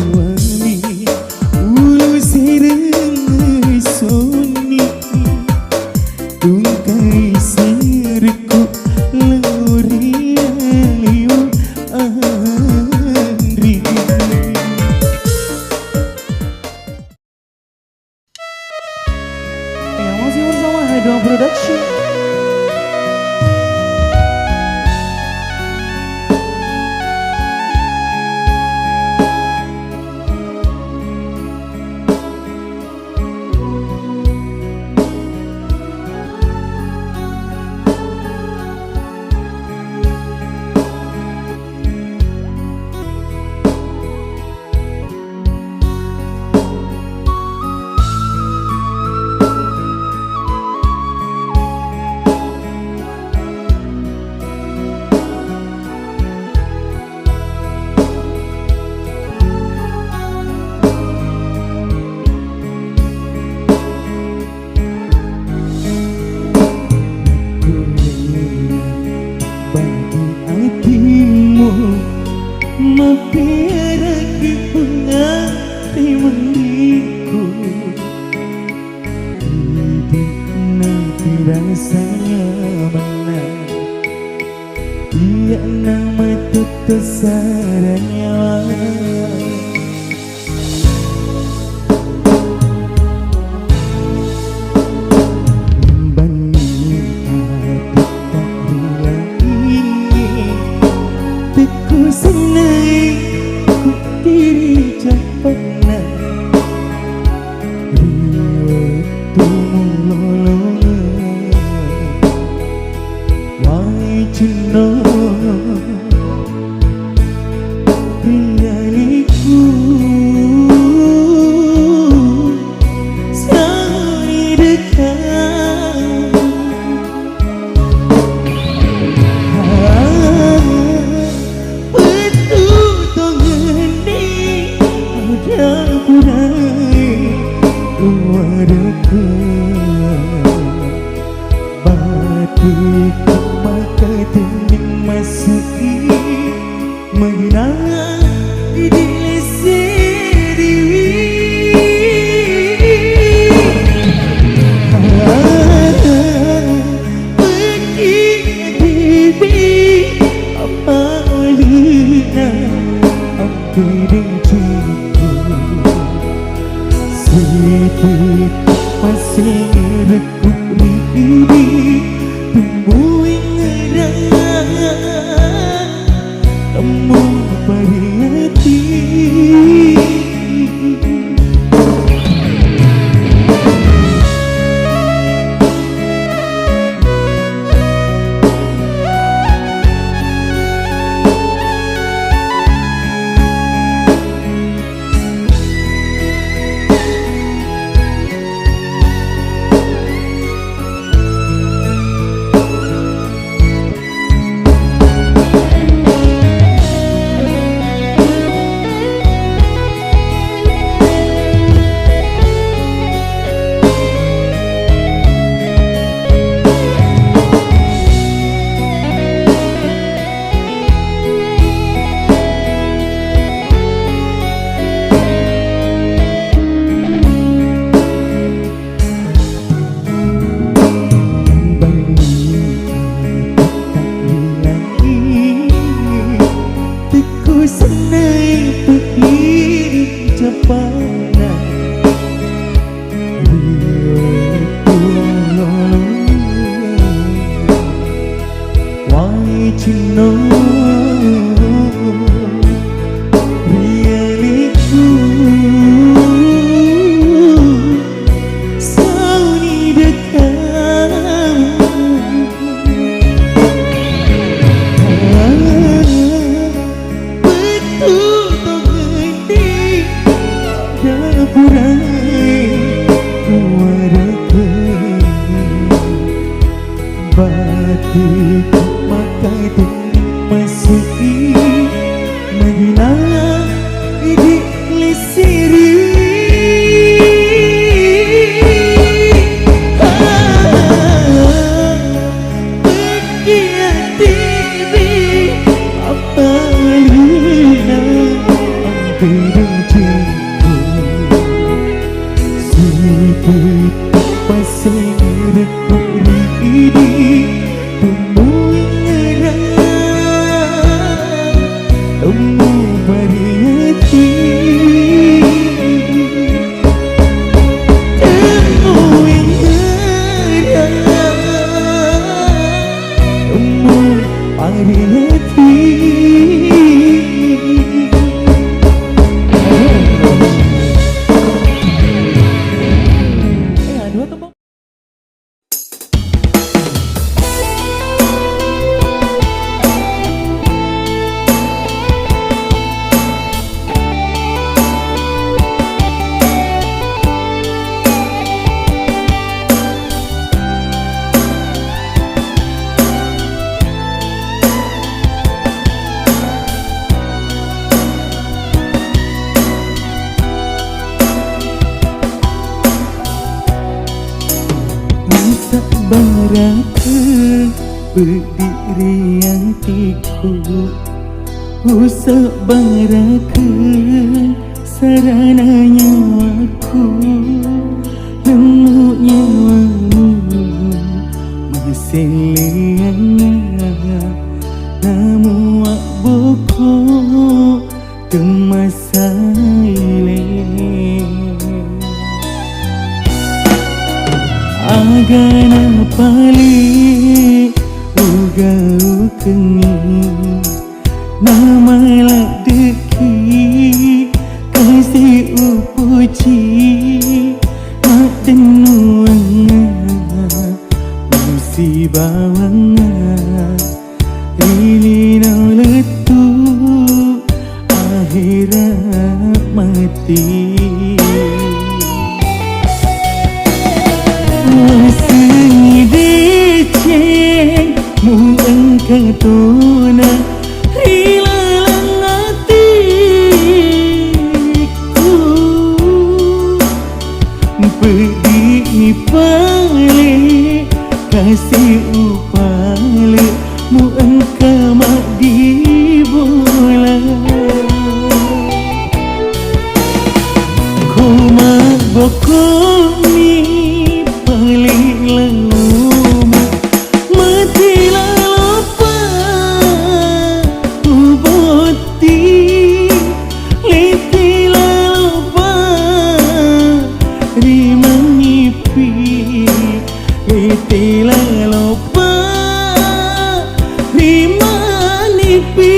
saranya senai ku diri japana riwet tumulolo wai cino prianiku sai dekat batik maka tening masuki mengenang diri sendiri pergi diri apa lina aku denciku sedikit masih rekuk ini tumbuh ngerang temu pada hati senai pergi japana riwet tumulolo wai cino prianiku sauni dekat batik maka tening masuki mengenang diri sendiri pergi diri apa lina aku denciku sedikit masih rekuk ini tumbuh ngerang temu pada hati temu ngerang temu pada hati. Aduh tepuk. Baraku berdiri yang tiku usah baraku sarana nyawaku lemuk nyawamu masih liang namu wak boko Agana pali uga ukengi nama lak deki kasih upuji mak denuanga musibawanga ilina letu akhirat mati. Wasni deceng mu engkau tuna hilang hatiku pedih ni pale kasih upale mu engkau mak dibola ko mak bokong ni paling lama matilah lupa uboti litilah lupa rimangipi litilah lupa rimanipi.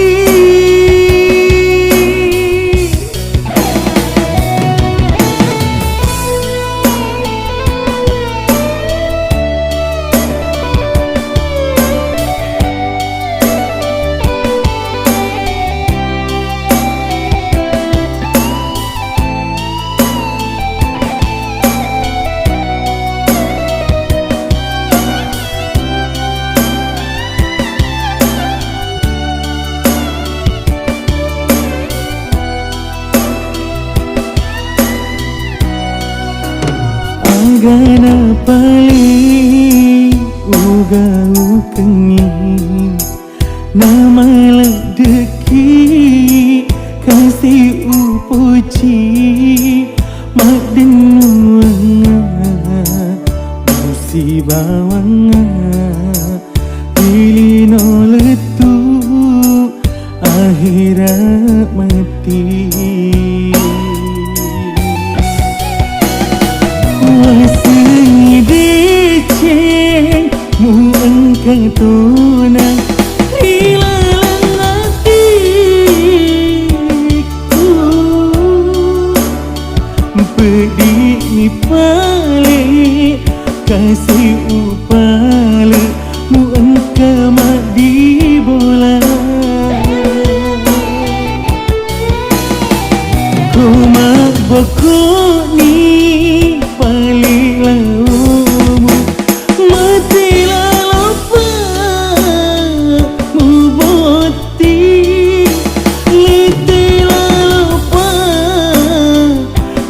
Agana pali uga ukengi nama lak deki kasih upuji mak denuanga musibawanga ilino letu akhirat mati. Wasni deceng mu engkau tuna hilang hatiku pedih ni pale kasih upale mu engkau mak dibola ko mak bokok ni paling lama matilah lupa muboti litilah lupa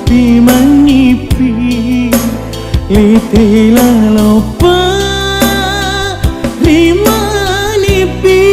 dimangipi litilah lupa rimanipi.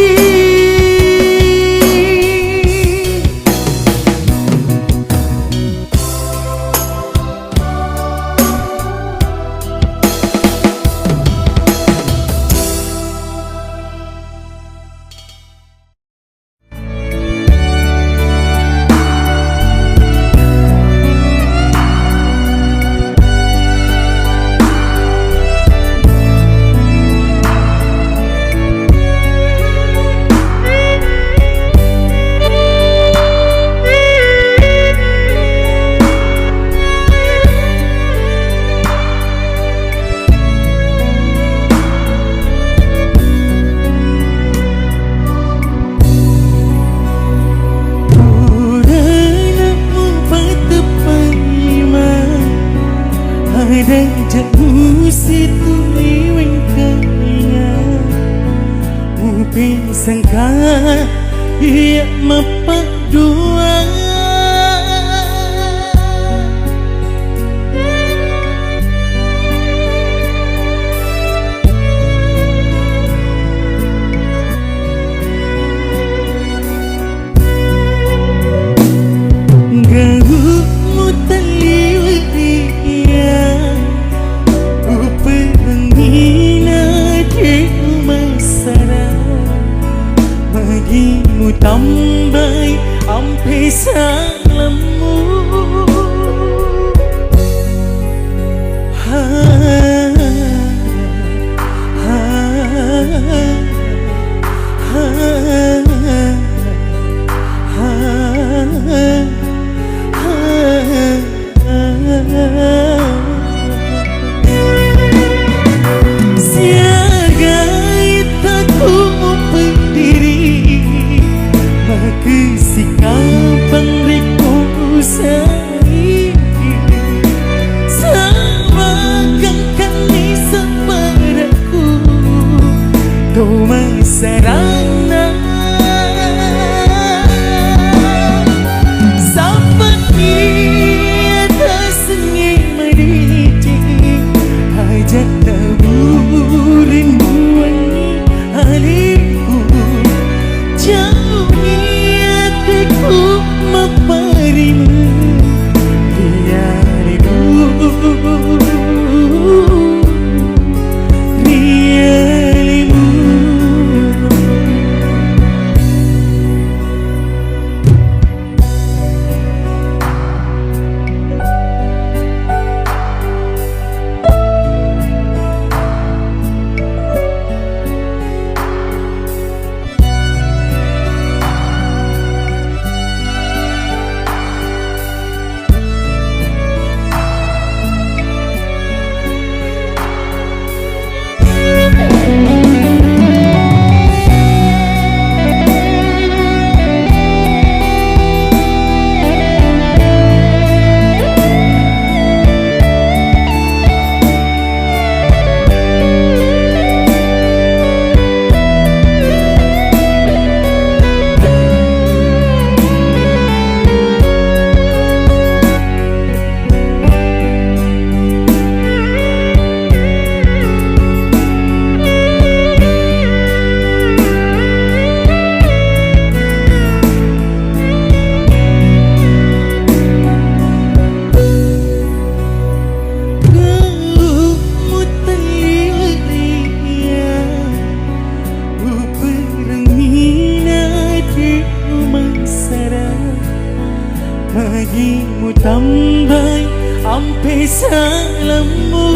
Sampai ampe salamu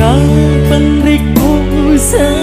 Kapan rek usah